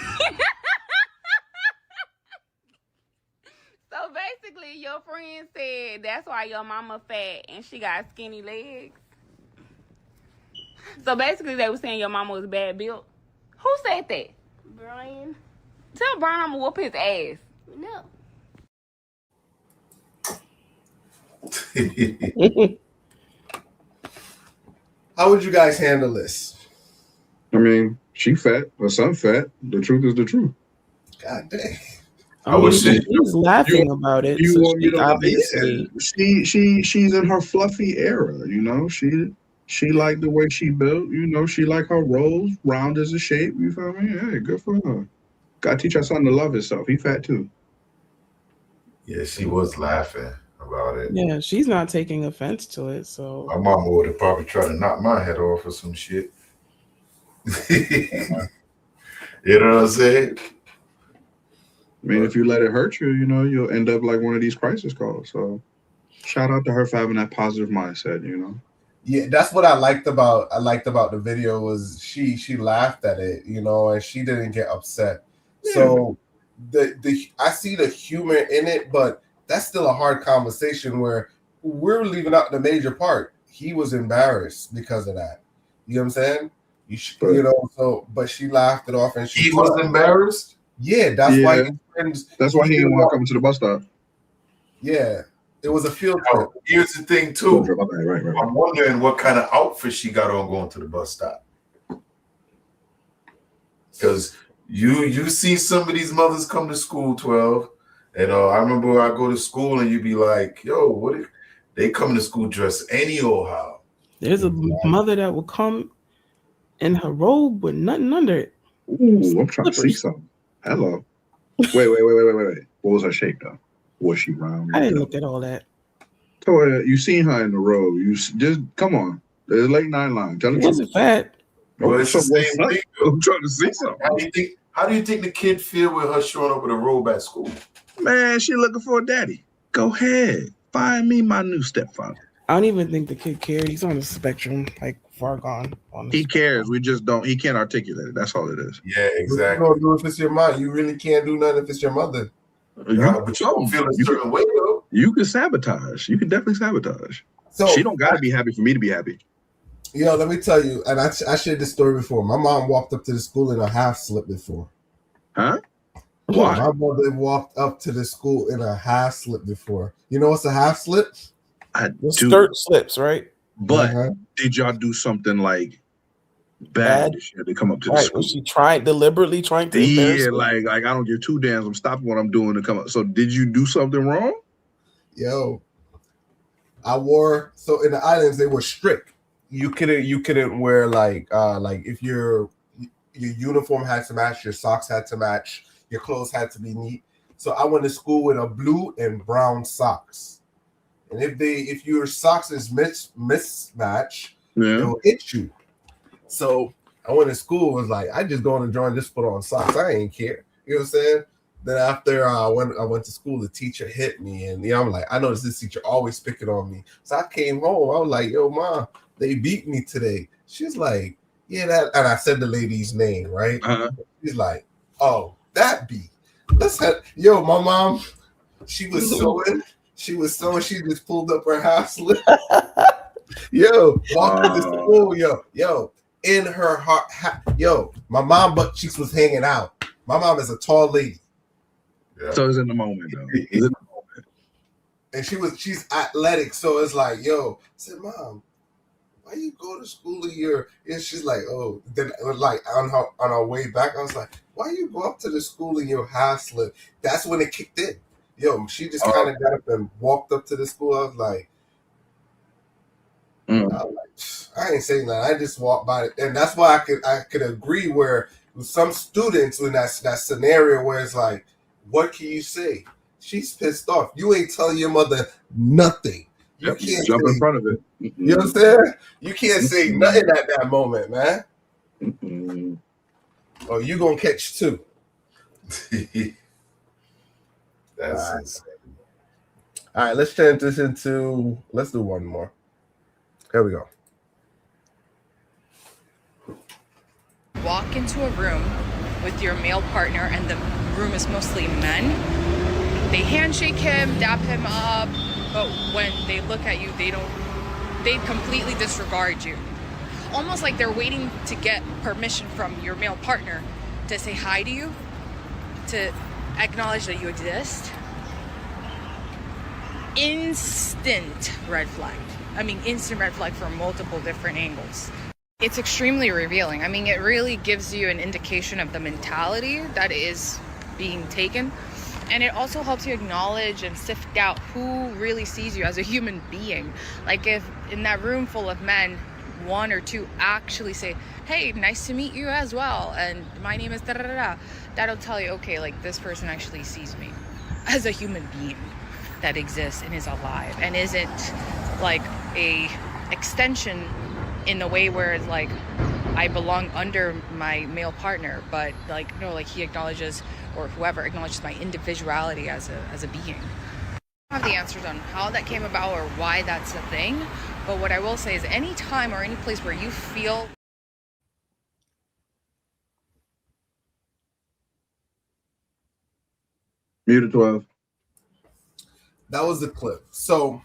basically, your friend said that's why your mama fat and she got skinny legs. So basically, they were saying your mama was bad built. Who said that? Brian. Tell Brian I'm gonna whoop his ass. No. How would you guys handle this? I mean, she fat or some fat. The truth is the truth. God dang. I wish He's laughing about it. You So want me she's to obviously she's in her fluffy era, you know. She like the way she built, you know, she like her rolls, round as a shape, you feel me? Hey, good for her. Gotta teach her son to love himself. He fat too. Yeah, she was laughing about it. Yeah, she's not taking offense to it. So My mama would have probably tried to knock my head off or some shit. You know what I'm saying? I mean, if you let it hurt you, you know, you'll end up like one of these crisis calls. So shout out to her for having that positive mindset, you know. Yeah, that's what I liked about the video was she laughed at it, you know, and she didn't get upset. Yeah. So the I see the humor in it, but that's still a hard conversation where we're leaving out the major part. He was embarrassed because of that. You know what I'm saying? You know, so but she laughed it off and He was embarrassed? Yeah, that's Yeah. why his friends, That's why he didn't want to come to the bus stop. Yeah. It was a field Now, trip. here's the thing too. Right. I'm wondering what kind of outfit she got on going to the bus stop. Because you see some of these mothers come to school 12, and I remember I go to school and you be like, yo, what if they come to school dressed any old how? there's a mother that will come in her robe with nothing under it. Ooh, I'm trying to see something. Hello. Wait. What was her shape though? Was she round? I didn't look at all that. So you seen her in the robe. Just come on. There's late night line. Tell the It wasn't fat. Well, it's the same thing. I'm trying to see something. How do you think the kid feel with her showing up with a robe at school? Man, she looking for a daddy. Go ahead. Find me my new stepfather. I don't even think the kid cared. He's on the spectrum, like far gone. He cares. We just don't. He can't articulate it. That's all it is. Yeah, exactly. You don't do if it's your mom. You really can't do nothing if it's your mother. But you don't feel a certain way though. You can sabotage. You can definitely sabotage. So she don't got to be happy for me to be happy. Yo, let me tell you, and I shared this story before. My mom walked up to the school in a half slip before. Huh? Why? My mother walked up to the school in a half slip before. You know what's a half slip? The skirt slips, right? But did y'all do something like bad? She had to come up to the Right. school. Was she deliberately trying to embarrass Yeah, her? like I don't give two damns. I'm stopping what I'm doing to come up. So did you do something wrong? Yo, I wore, so in the islands they were strict. You couldn't wear like if your uniform had to match, your socks had to match, your clothes had to be neat. So I went to school with a blue and brown socks. And if your socks is mismatch, they'll hit you. So I went to school, was like, I just go in the drawer and just put on socks. I ain't care. You know what I'm saying? Then after I went to school, the teacher hit me, and I'm like, I noticed this teacher always picking on me. So I came home. I was like, yo, Mom, they beat me today. She's like, yeah, that, and I said the lady's name, right? She's like, oh, that beat. Yo, my mom, she was sewing. She just pulled up her half slip. Yo, walking to school, yo, in her heart, my mom butt cheeks was hanging out. My mom is a tall lady. Yeah. So it's in the moment, though. And she's athletic, so it's like, yo, I said, Mom, why you go to school and she's like, oh, then like on our way back, I was like, why you go up to the school in your half slip? That's when it kicked in. Yo, she just kind of got up and walked up to the school. I was like, I ain't saying that. I just walked by it, and that's why I could agree where some students in that scenario where it's like, what can you say? She's pissed off. You ain't telling your mother nothing. You can't jump in front of it. You know what I'm saying? You can't say nothing at that moment, man. Or you gonna catch two. That's insane. All right, let's turn this into. Let's do one more. Here we go. Walk into a room with your male partner and the room is mostly men They handshake him, dap him up, but when they look at you, they completely disregard you. Almost like they're waiting to get permission from your male partner to say hi to you, to acknowledge that you exist. Instant red flag. I mean, instant red flag from multiple different angles. It's extremely revealing. I mean, it really gives you an indication of the mentality that is being taken. And it also helps you acknowledge and sift out who really sees you as a human being. Like if in that room full of men, 1 or 2 actually say, hey, nice to meet you as well, and my name is da-da-da-da, that'll tell you, okay, like this person actually sees me as a human being that exists and is alive and isn't like a extension in the way where it's like I belong under my male partner, but like no, like he acknowledges, or whoever acknowledges, my individuality as a being. I don't have the answers on how that came about or why that's a thing, but what I will say is any time or any place where you feel Muted 12. That was the clip. So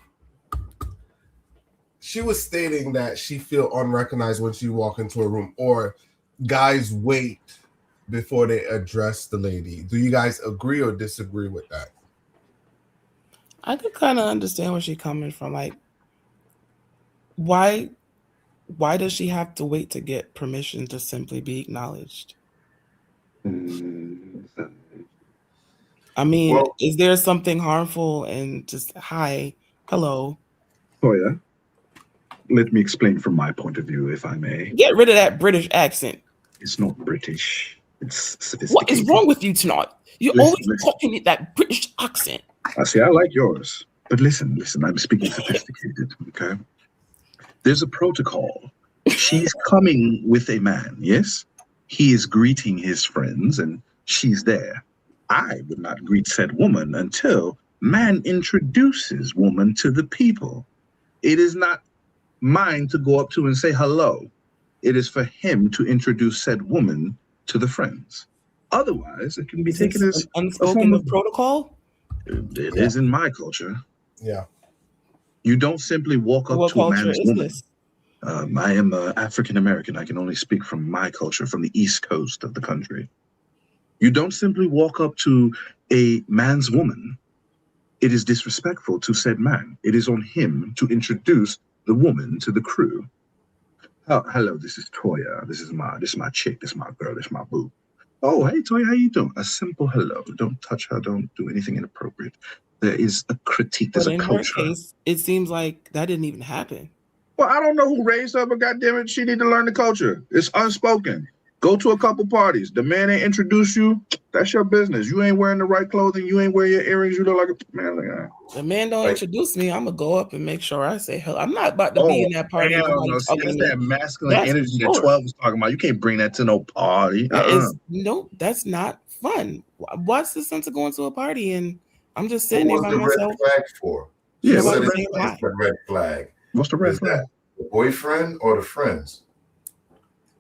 she was stating that she feel unrecognized when she walk into a room, or guys wait before they address the lady. Do you guys agree or disagree with that? I could kind of understand where she's coming from. Like, why does she have to wait to get permission to simply be acknowledged? I mean, Well- is there something harmful in just hi, hello? Toya, let me explain from my point of view, if I may. Get rid of that British accent. It's not British. It's sophisticated. What is wrong with you tonight? You're always talking in that British accent. I see. I like yours, but listen. I'm speaking sophisticated. Okay. There's a protocol. She's coming with a man. Yes, he is greeting his friends, and she's there. I would not greet said woman until man introduces woman to the people. It is not mine to go up to and say hello. It is for him to introduce said woman to the friends. Otherwise, it can be taken as unspoken protocol. It is in my culture. Yeah. You don't simply walk up What to a culture man's is woman. this? I am African American. I can only speak from my culture, from the East Coast of the country. You don't simply walk up to a man's woman. It is disrespectful to said man. It is on him to introduce the woman to the crew. Hello, this is Toya. This is my chick. This is my girl. This is my boo. Oh, hey Toya, how you doing? A simple hello. Don't touch her. Don't do anything inappropriate. There is a critique. There's But a in her culture. case, it seems like that didn't even happen. Well, I don't know who raised her, but goddammit, she need to learn the culture. It's unspoken. Go to a couple parties. The man ain't introduce you. That's your business. You ain't wearing the right clothing. You ain't wearing your earrings. You look like a man. Like, The man don't Like- introduce me. I'm gonna go up and make sure I say hello. I'm not about to be in that party. hell nobody no. See, talking that's to me. that masculine That's energy that forced. 12 was talking about. You can't bring that to no party. That is nope. That's not fun. What's the sense of going to a party and I'm just sitting there What by was the red myself? flag for? Yeah, She what's said the it's red flag? it's the red flag. What's the red Is flag? that the boyfriend or the friends?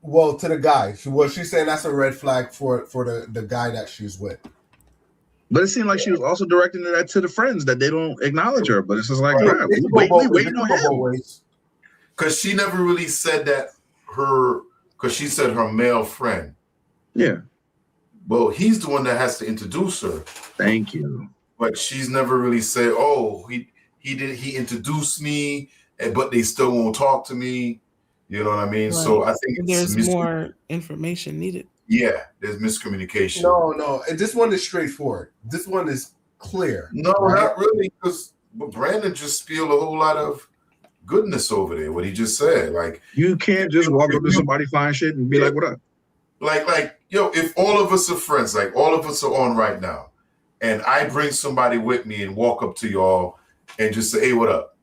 Well, to the guy. She's saying that's a red flag for the guy that she's with. But it seemed like she was also directing that to the friends that they don't acknowledge her. But it's just like, Right. bruh, we waiting on him. Because she never really said that because she said her male friend. Yeah. Well, he's the one that has to introduce her. Thank you. But she's never really said, "Oh, he introduced me, but they still won't talk to me." You know what I mean? So Right. I think it's There's more information needed. Yeah, there's miscommunication. No. This one is straightforward. This one is clear. No, right? not really, because Brandon just spilled a whole lot of goodness over there. What he just said, like You can't just walk up to somebody, find shit, and be like, "What up?" like yo, if all of us are friends, like all of us are on right now, and I bring somebody with me and walk up to y'all and just say, "Hey, what up?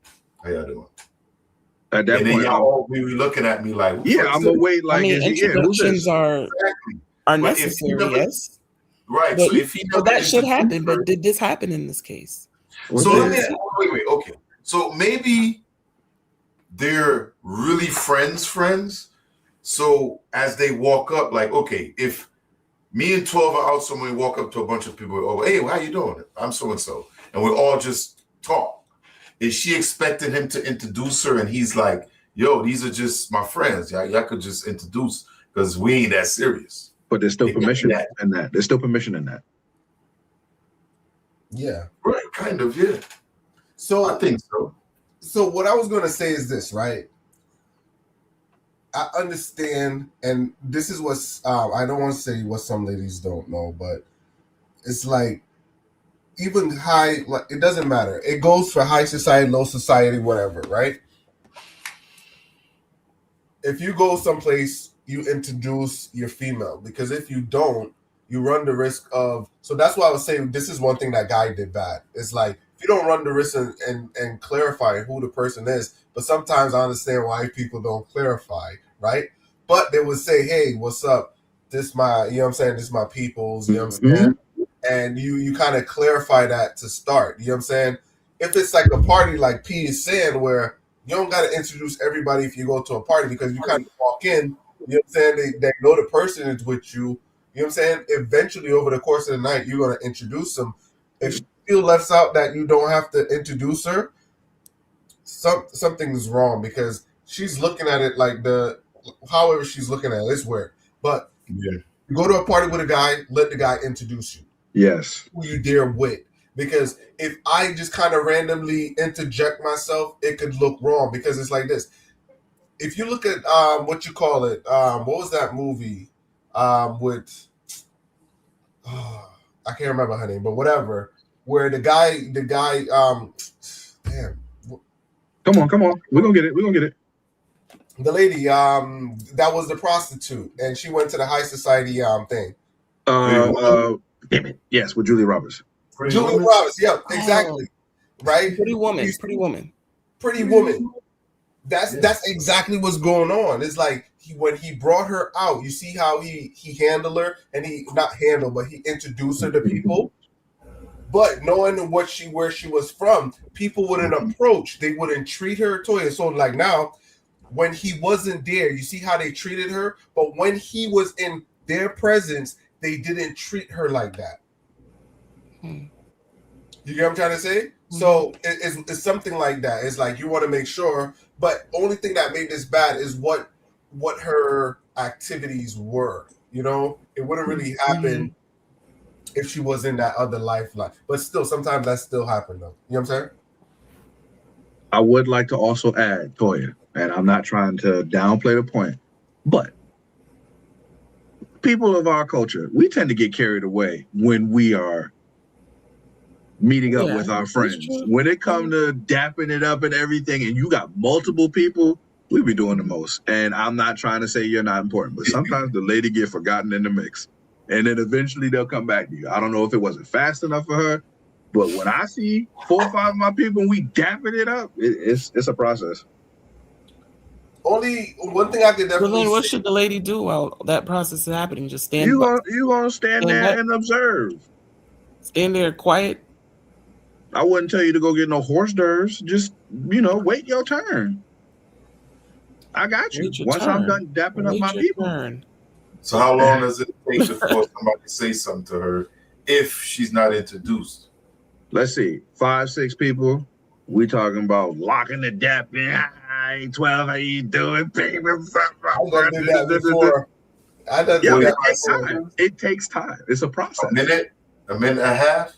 How y'all doing?" At that And then point, y'all all be looking at me like, yeah, I'm gonna wait. Like, I mean, is he- yeah, who's introductions this? are But if he necessary, never- yes. Right. But, So if he but never that should introduced happen. her- But did this happen in this case? So let me wait. Okay. So maybe they're really friends. So as they walk up, like, okay, if Me and 12 are out somewhere, we walk up to a bunch of people. Oh, hey, how you doing? I'm so-and-so. And we all just talk. Is she expecting him to introduce her? And he's like, yo, these are just my friends. Y'all could just introduce because we ain't that serious. But there's still permission in that. There's still permission in that. Yeah. Right, kind of, yeah. So I think so. So what I was going to say is this, right? I understand, and this is what's, I don't want to say what some ladies don't know, but it's like, even high, like, it doesn't matter. It goes for high society, low society, whatever, right? If you go someplace, you introduce your female, because if you don't, you run the risk of, so that's why I was saying this is one thing that guy did bad. It's like, if you don't run the risk and clarify who the person is, but sometimes I understand why people don't clarify, right? But they would say, hey, what's up? This my, you know what I'm saying? This my people's, you know what I'm saying? And you kind of clarify that to start, you know what I'm saying? If it's like a party like P is saying, where you don't got to introduce everybody if you go to a party, because you kind of walk in, you know what I'm saying? They know the person is with you, you know what I'm saying? Eventually, over the course of the night, you're going to introduce them. If she still left out that you don't have to introduce her, something is wrong, because she's looking at it like however she's looking at it, it's weird. But you go to a party with a guy, let the guy introduce you. Yes. Who you there with. Because if I just kind of randomly interject myself, it could look wrong, because it's like this. If you look at what you call it, what was that movie with I can't remember her name, but whatever, where the guy damn. Come on. We're gonna get it. The lady, that was the prostitute, and she went to the high society thing. Damn it. Yes, with Julia Roberts. Julia Roberts, yeah, exactly. Right? Pretty woman. That's exactly what's going on. It's like when he brought her out, you see how he handled her, and he introduced her to people. But knowing where she was from, people wouldn't approach. They wouldn't treat her Toya. So like now, when he wasn't there, you see how they treated her. But when he was in their presence, they didn't treat her like that. You get what I'm trying to say? So it's something like that. It's like you want to make sure. But only thing that made this bad is what her activities were. You know, it wouldn't really happen if she was in that other lifeline. But still, sometimes that still happened though. You know what I'm saying? I would like to also add, Toya, and I'm not trying to downplay the point, but people of our culture, we tend to get carried away when we are meeting up with our friends. When it comes to dapping it up and everything, and you got multiple people, we be doing the most. And I'm not trying to say you're not important, but sometimes the lady get forgotten in the mix. And then eventually they'll come back to you. I don't know if it wasn't fast enough for her, but when I see 4 or 5 of my people and we dapping it up, it's a process. Only one thing I could definitely Well, then what should the lady do while that process is happening? Just stand. You gonna stand there and observe. Stand there quiet. I wouldn't tell you to go get no horse nerves. Just, wait your turn. I got you. Once I'm done dapping up my people. So how long does it take before somebody say something to her if she's not introduced? Let's see, 5, 6 people. We talking about locking the dap in. Hi, 12, how you doing, baby? I done did that before. It takes time. It's a process. A minute and a half?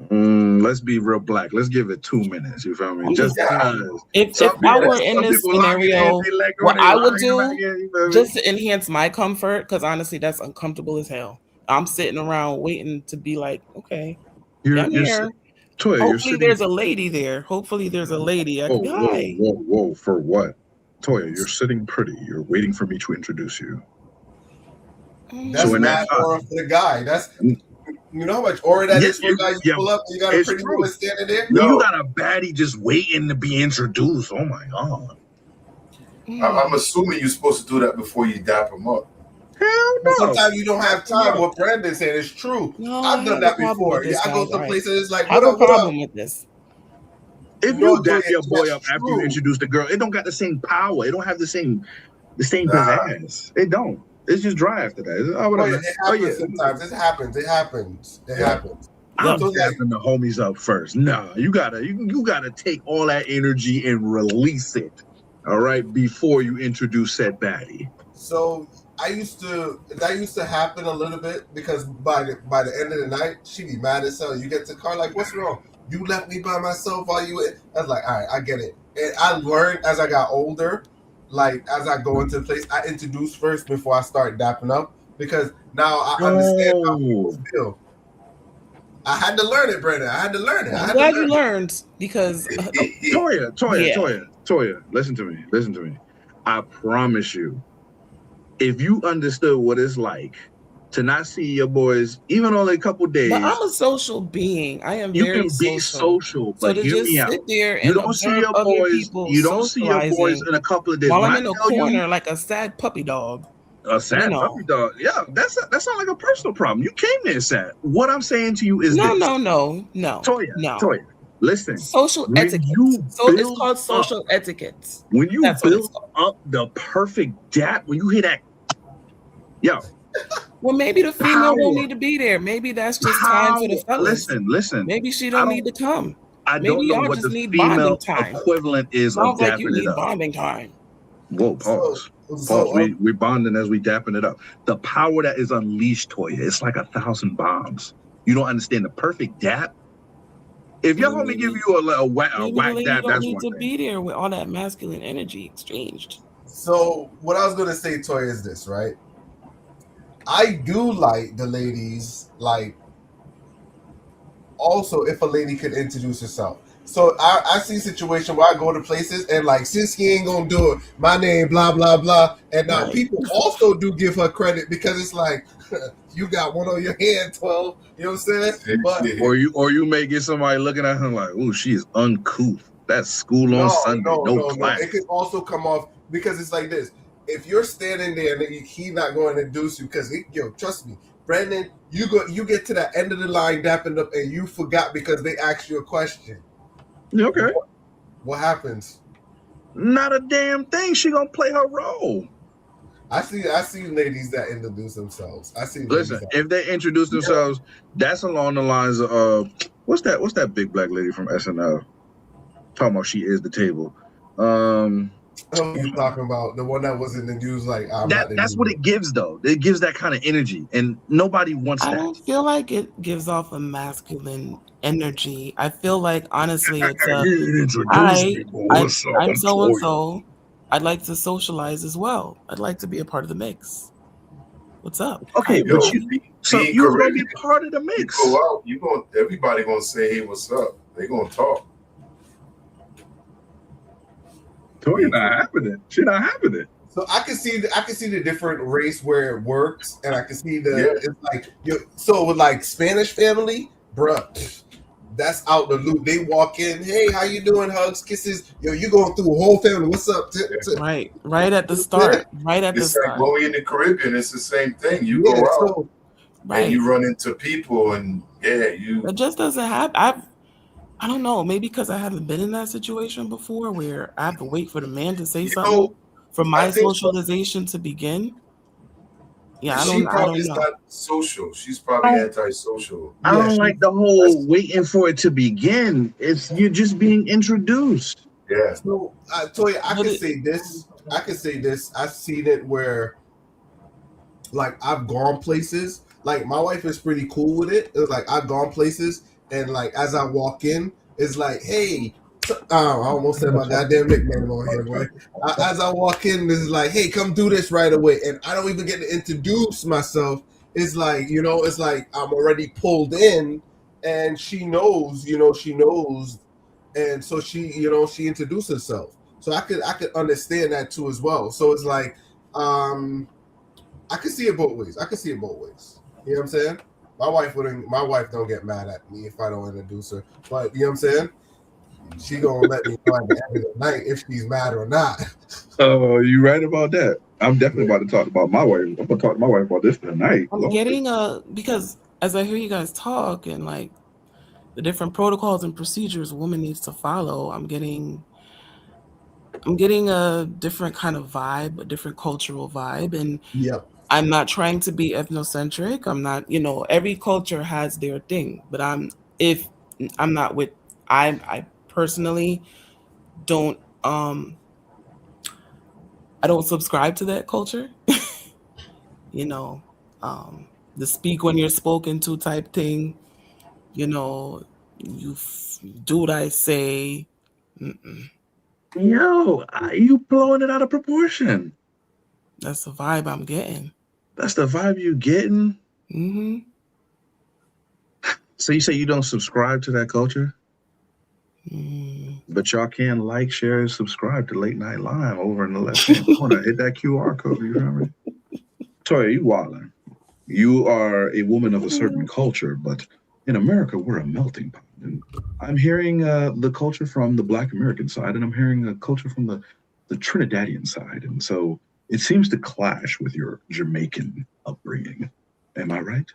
Let's be real black. Let's give it 2 minutes. You feel me? Just because. If I were in this scenario, what I would do, just to enhance my comfort, because honestly, that's uncomfortable as hell. I'm sitting around waiting to be like, okay, I'm here. Toya, hopefully there's a lady there. Hopefully there's a lady. Whoa, for what? Toya, you're sitting pretty. You're waiting for me to introduce you. That's not aura for the guy. That's, you know how much aura that is for a guy. You pull up, you got a pretty woman standing there. You got a baddie just waiting to be introduced. Oh my god. I'm assuming you're supposed to do that before you dap him up. Hell no. Sometimes you don't have time. What Brandon said is true. No, I've done that before. I go to places it's like, I have a problem with this. If you dap your boy up after you introduce the girl, it don't got the same power. It don't have the same pizzazz. It don't. It's just dry after that. It's, oh, whatever. It happens sometimes. It happens. It happens. It happens. I'm So, like, dapping the homies up first. Nah, you gotta take all that energy and release it. All right, before you introduce said baddie. So that used to happen a little bit because by the end of the night, she'd be mad as hell. You get to the car, like, what's wrong? You left me by myself while you were. I was like, all right, I get it. And I learned as I got older, like as I go into the place, I introduce first before I start dapping up because now I understand how people feel. I had to learn it, Brandon. I had to learn it. I'm glad you learned because Toya, listen to me. I promise you, if you understood what it's like to not see your boys even only a couple days. But I'm a social being. I am you very can be social, So but to hear just me out. sit there and You don't see your boys. You don't see your boys in a couple of days. while When I'm I in a tell you- corner like a sad puppy dog. A sad puppy dog. Yeah, that's not like a personal problem. You came there sad. What I'm saying to you is No. Toya, listen. Social when etiquette. you So it's build called social up- etiquette. When you That's what it's build up the perfect dap, when you hear that, yo. Well, maybe the female don't need to be there. Maybe that's just time for the fellas. Listen. Maybe she don't need to come. I Maybe don't know y'all what just the need female bonding time. equivalent is Sounds of like you dapping need it up. bonding time. Whoa, pause. We're bonding as we dapping it up. The power that is unleashed, Toya, it's like 1,000 bombs. You don't understand the perfect dap. If your homie give you a whack Maybe the lady dap, don't that's need one to thing. be there with all that masculine energy exchanged. So what I was gonna say, Toya, is this, right? I do like the ladies, like also if a lady could introduce herself. So I see a situation where I go to places and like since he ain't gonna do it, my name, blah blah blah. And now people also do give her credit because it's like you got one on your hand, 12. You know what I'm saying? But or you may get somebody looking at her like, oh, she is uncouth. That's school on Sunday, no class. It could also come off because it's like this. If you're standing there and he not going to introduce you, because trust me, Brandon, you get to the end of the line dapping up and you forgot because they asked you a question. Okay. What happens? Not a damn thing. She gonna play her role. I see ladies that introduce themselves. Listen, if they introduce themselves, that's along the lines of what's that big black lady from SNL? Talking about she is the table. You talking about the one that was in the news? Like that's what it gives, though. It gives that kind of energy, and nobody wants I that. don't feel like it gives off a masculine energy. I feel like honestly, it's I'm so and so. I'd like to socialize as well. I'd like to be a part of the mix. What's up? Okay, Yo, but you're gonna be part of the mix. You go out. Everybody gonna say, "Hey, what's up?" They gonna talk. Toya not happening. She not happening. So I can see the different race where it works, and I can see it's like so with like Spanish family, bruh, that's out the loop. They walk in, hey, how you doing? Hugs, kisses. Yo, you going through a whole family. What's up? Right at the start. Right at the It's start. like when we in the Caribbean, it's the same thing. You go out and you run into people, and It just doesn't happen. I don't know. Maybe because I haven't been in that situation before, where I have to wait for the man to say something for my socialization to begin. Yeah, I don't probably is know. not social. She's probably antisocial. I don't like the whole waiting for it to begin. You're just being introduced. Yeah. So Toya, I can say this. I've seen it where, like, I've gone places. Like, my wife is pretty cool with it. It's like I've gone places, and like as I walk in, it's like, hey. I almost said my goddamn nickname on here, boy. As I walk in, it's like, hey, come do this right away. And I don't even get to introduce myself. It's like, it's like I'm already pulled in and she knows. And so she introduced herself. So I could understand that too as well. So it's like, I could see it both ways. You know what I'm saying? My wife don't get mad at me if I don't introduce her. But you know what I'm saying? She gonna let me know at the end of the night if she's mad or not. Oh, you right about that. I'm definitely about to talk about my wife. I'm gonna talk to my wife about this tonight. I'm getting because as I hear you guys talk and like the different protocols and procedures a woman needs to follow, I'm getting a different kind of vibe, a different cultural vibe, and I'm not trying to be ethnocentric. I'm not, every culture has their thing, but I personally don't I don't subscribe to that culture. The speak when you're spoken to type thing, you do what I say. Mm-mm. Yo, you blowing it out of proportion. That's the vibe I'm getting. That's the vibe you getting? Mm-hmm. So you say you don't subscribe to that culture? But y'all can like, share, and subscribe to Late Night Live over in the left-hand corner. Hit that QR code, you hear me? Toya, you wildin'. You are a woman of a certain culture, but in America, we're a melting pot. And I'm hearing the culture from the Black American side, and I'm hearing a culture from the Trinidadian side. And so it seems to clash with your Jamaican upbringing. Am I right?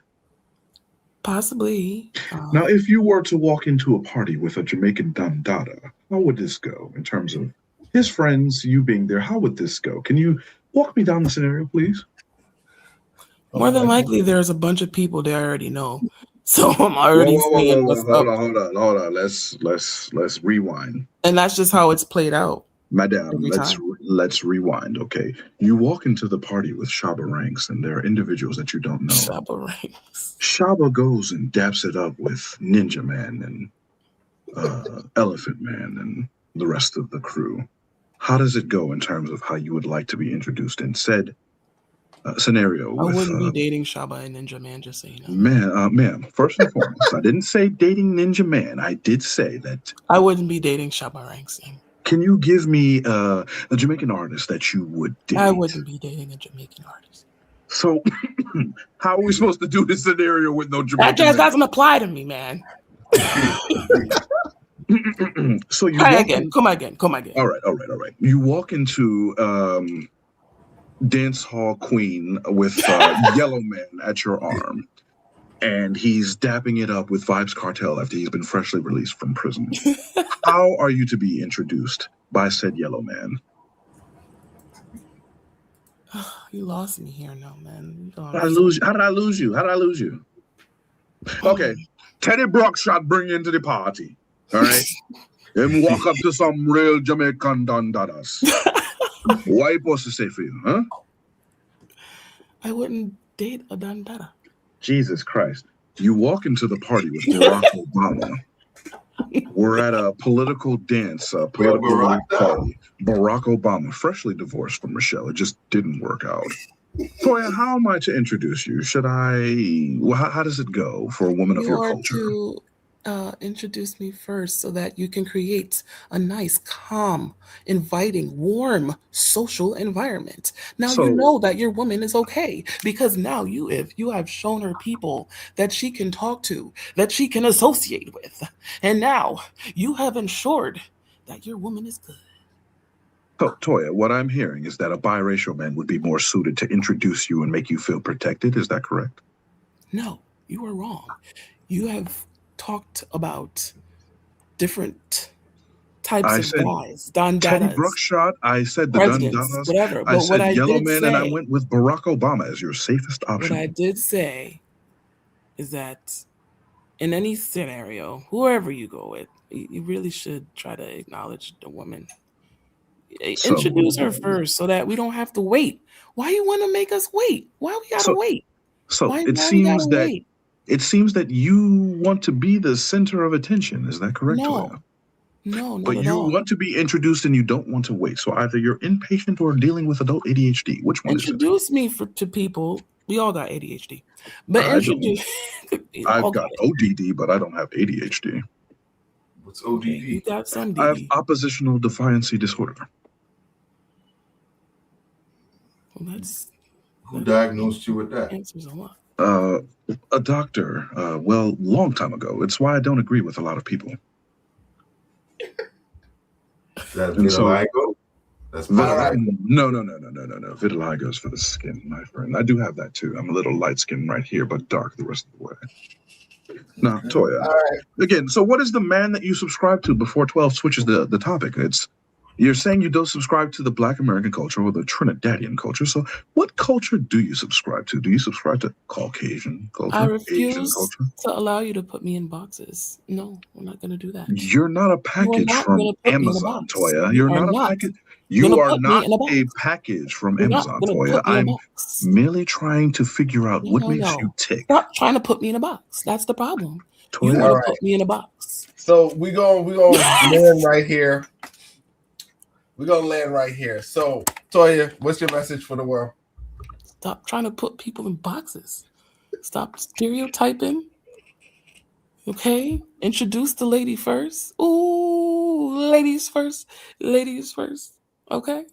Possibly. Now, if you were to walk into a party with a Jamaican Dandada, how would this go in terms of his friends, you being there? How would this go? Can you walk me down the scenario, please? More than likely, there's a bunch of people they already know. So I'm already seeing what's up. Hold on. Let's rewind. And that's just how it's played out. Madam, let's rewind, okay? You walk into the party with Shabba Ranks, and there are individuals that you don't know. Shabba Ranks. Shabba goes and daps it up with Ninja Man and Elephant Man and the rest of the crew. How does it go in terms of how you would like to be introduced in said scenario? I wouldn't be dating Shabba and Ninja Man, just so you know. Ma'am, first and foremost, I didn't say dating Ninja Man. I did say that I wouldn't be dating Shabba Ranks. Can you give me a Jamaican artist that you would date? I wouldn't be dating a Jamaican artist. So, how are we supposed to do this scenario with no Jamaican? That just doesn't apply to me, man. So you come again. All right. You walk into Dance Hall Queen with Yellow Man at your arm, and he's dapping it up with Vibes Cartel after he's been freshly released from prison. How are you to be introduced by said Yellow Man? You lost me here now, man. How did I lose you? Okay, Teddy Brockshot bring you into the party. All right, and walk up to some real Jamaican Dandadas. What you supposed to say for you, huh? I wouldn't date a Dandada. Jesus Christ. You walk into the party with Barack Obama. We're at a political dance, political party. Barack Obama, freshly divorced from Michelle. It just didn't work out. Toya, how am I to introduce you? How does it go for a woman of your culture? You are to introduce me first so that you can create a nice, calm, inviting, warm, social environment. Now you know that your woman is okay because now you have shown her people that she can talk to, that she can associate with. And now you have ensured that your woman is good. So, Toya, what I'm hearing is that a biracial man would be more suited to introduce you and make you feel protected. Is that correct? No, you are wrong. You have talked about different types of guys. Dandadas. Teddy Brookshot, I said the Dandadas. Whatever. I said Yellow Man, and I went with Barack Obama as your safest option. What I did say is that in any scenario, whoever you go with, you really should try to acknowledge the woman. Introduce her first so that we don't have to wait. Why you want to make us wait? Why we gotta wait? So it seems that you want to be the center of attention. Is that correct? No, not but at you all. want to be introduced and you don't want to wait. So either you're impatient or dealing with adult ADHD. Which one Introduce me to people. We all got ADHD. But introduce. I've got ODD, but I don't have ADHD. What's ODD? You got some I have oppositional defiancy disorder. Well, that's who diagnosed you with that? Answers a lot. A doctor, long time ago. It's why I don't agree with a lot of people. That's vitiligo? That's vitiligo? No. Vitiligo is for the skin, my friend. I do have that too. I'm a little light skinned right here, but dark the rest of the way. Now, Toya, again, so what is the man that you subscribe to before 12 switches the topic? It's You're saying you don't subscribe to the Black American culture or the Trinidadian culture. So what culture do you subscribe to? Do you subscribe to Caucasian culture? I Asian refuse culture? to allow you to put me in boxes. No, we're not going to do that. You're not a package not from gonna put me in a Amazon, box. Toya. You You're are not a not package. gonna You are put me not in a box. a package from You're not Amazon, gonna Toya. put me in a I'm box. merely trying to figure out what makes you No. tick. Stop trying to put me in a box. That's the problem. You Toya. want All to right. put me in a box. So we gonna land right here. We're gonna land right here. So Toya, what's your message for the world? Stop trying to put people in boxes. Stop stereotyping. Okay? Introduce the lady first. Ooh, ladies first. Ladies first. Okay?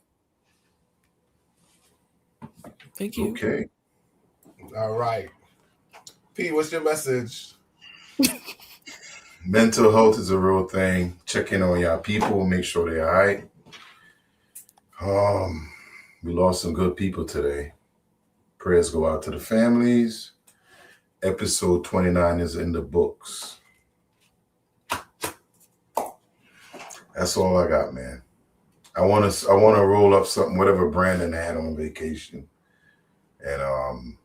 Thank you. Okay. All right. P, what's your message? Mental health is a real thing. Check in on y'all people. Make sure they're all right. We lost some good people today. Prayers go out to the families. Episode 29 is in the books. That's all I got, man. I want to roll up something, whatever Brandon had on vacation, and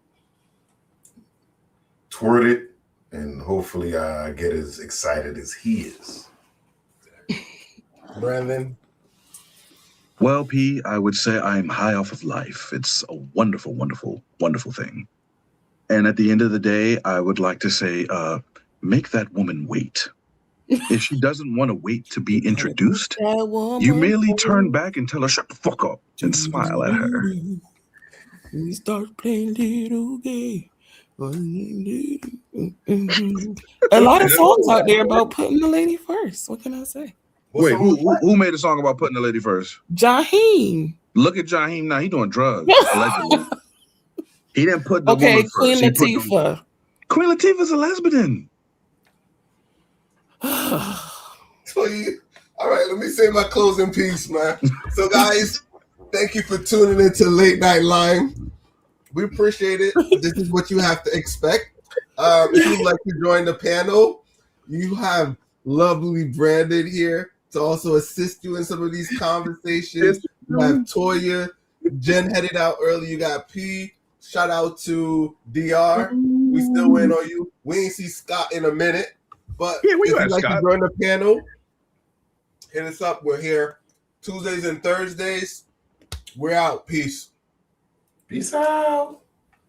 twirl it, and hopefully I get as excited as he is. Brandon? Well, P, I would say I'm high off of life. It's a wonderful, wonderful, wonderful thing. And at the end of the day, I would like to say, make that woman wait. If she doesn't want to wait to be introduced, you merely turn back and tell her, shut the fuck up, and smile at her. We start playing little game. A lot of songs out there about putting the lady first. What can I say? Wait, who made a song about putting the lady first? Jaheim. Look at Jaheim now. He doing drugs, allegedly. He didn't put the Okay, woman Queen first. He put Latifah. Queen Latifah's a lesbian. All right, let me say my closing piece, man. So, guys, thank you for tuning into Late Night Lime. We appreciate it. This is what you have to expect. If you'd like to join the panel, you have lovely Brandon here to also assist you in some of these conversations. You have Toya, Jen headed out early. You got P. Shout out to DR. We still waiting on you. We ain't see Scott in a minute, but Yeah, we if got you'd like Scott. to join the panel, hit us up. We're here Tuesdays and Thursdays. We're out. Peace. Peace out.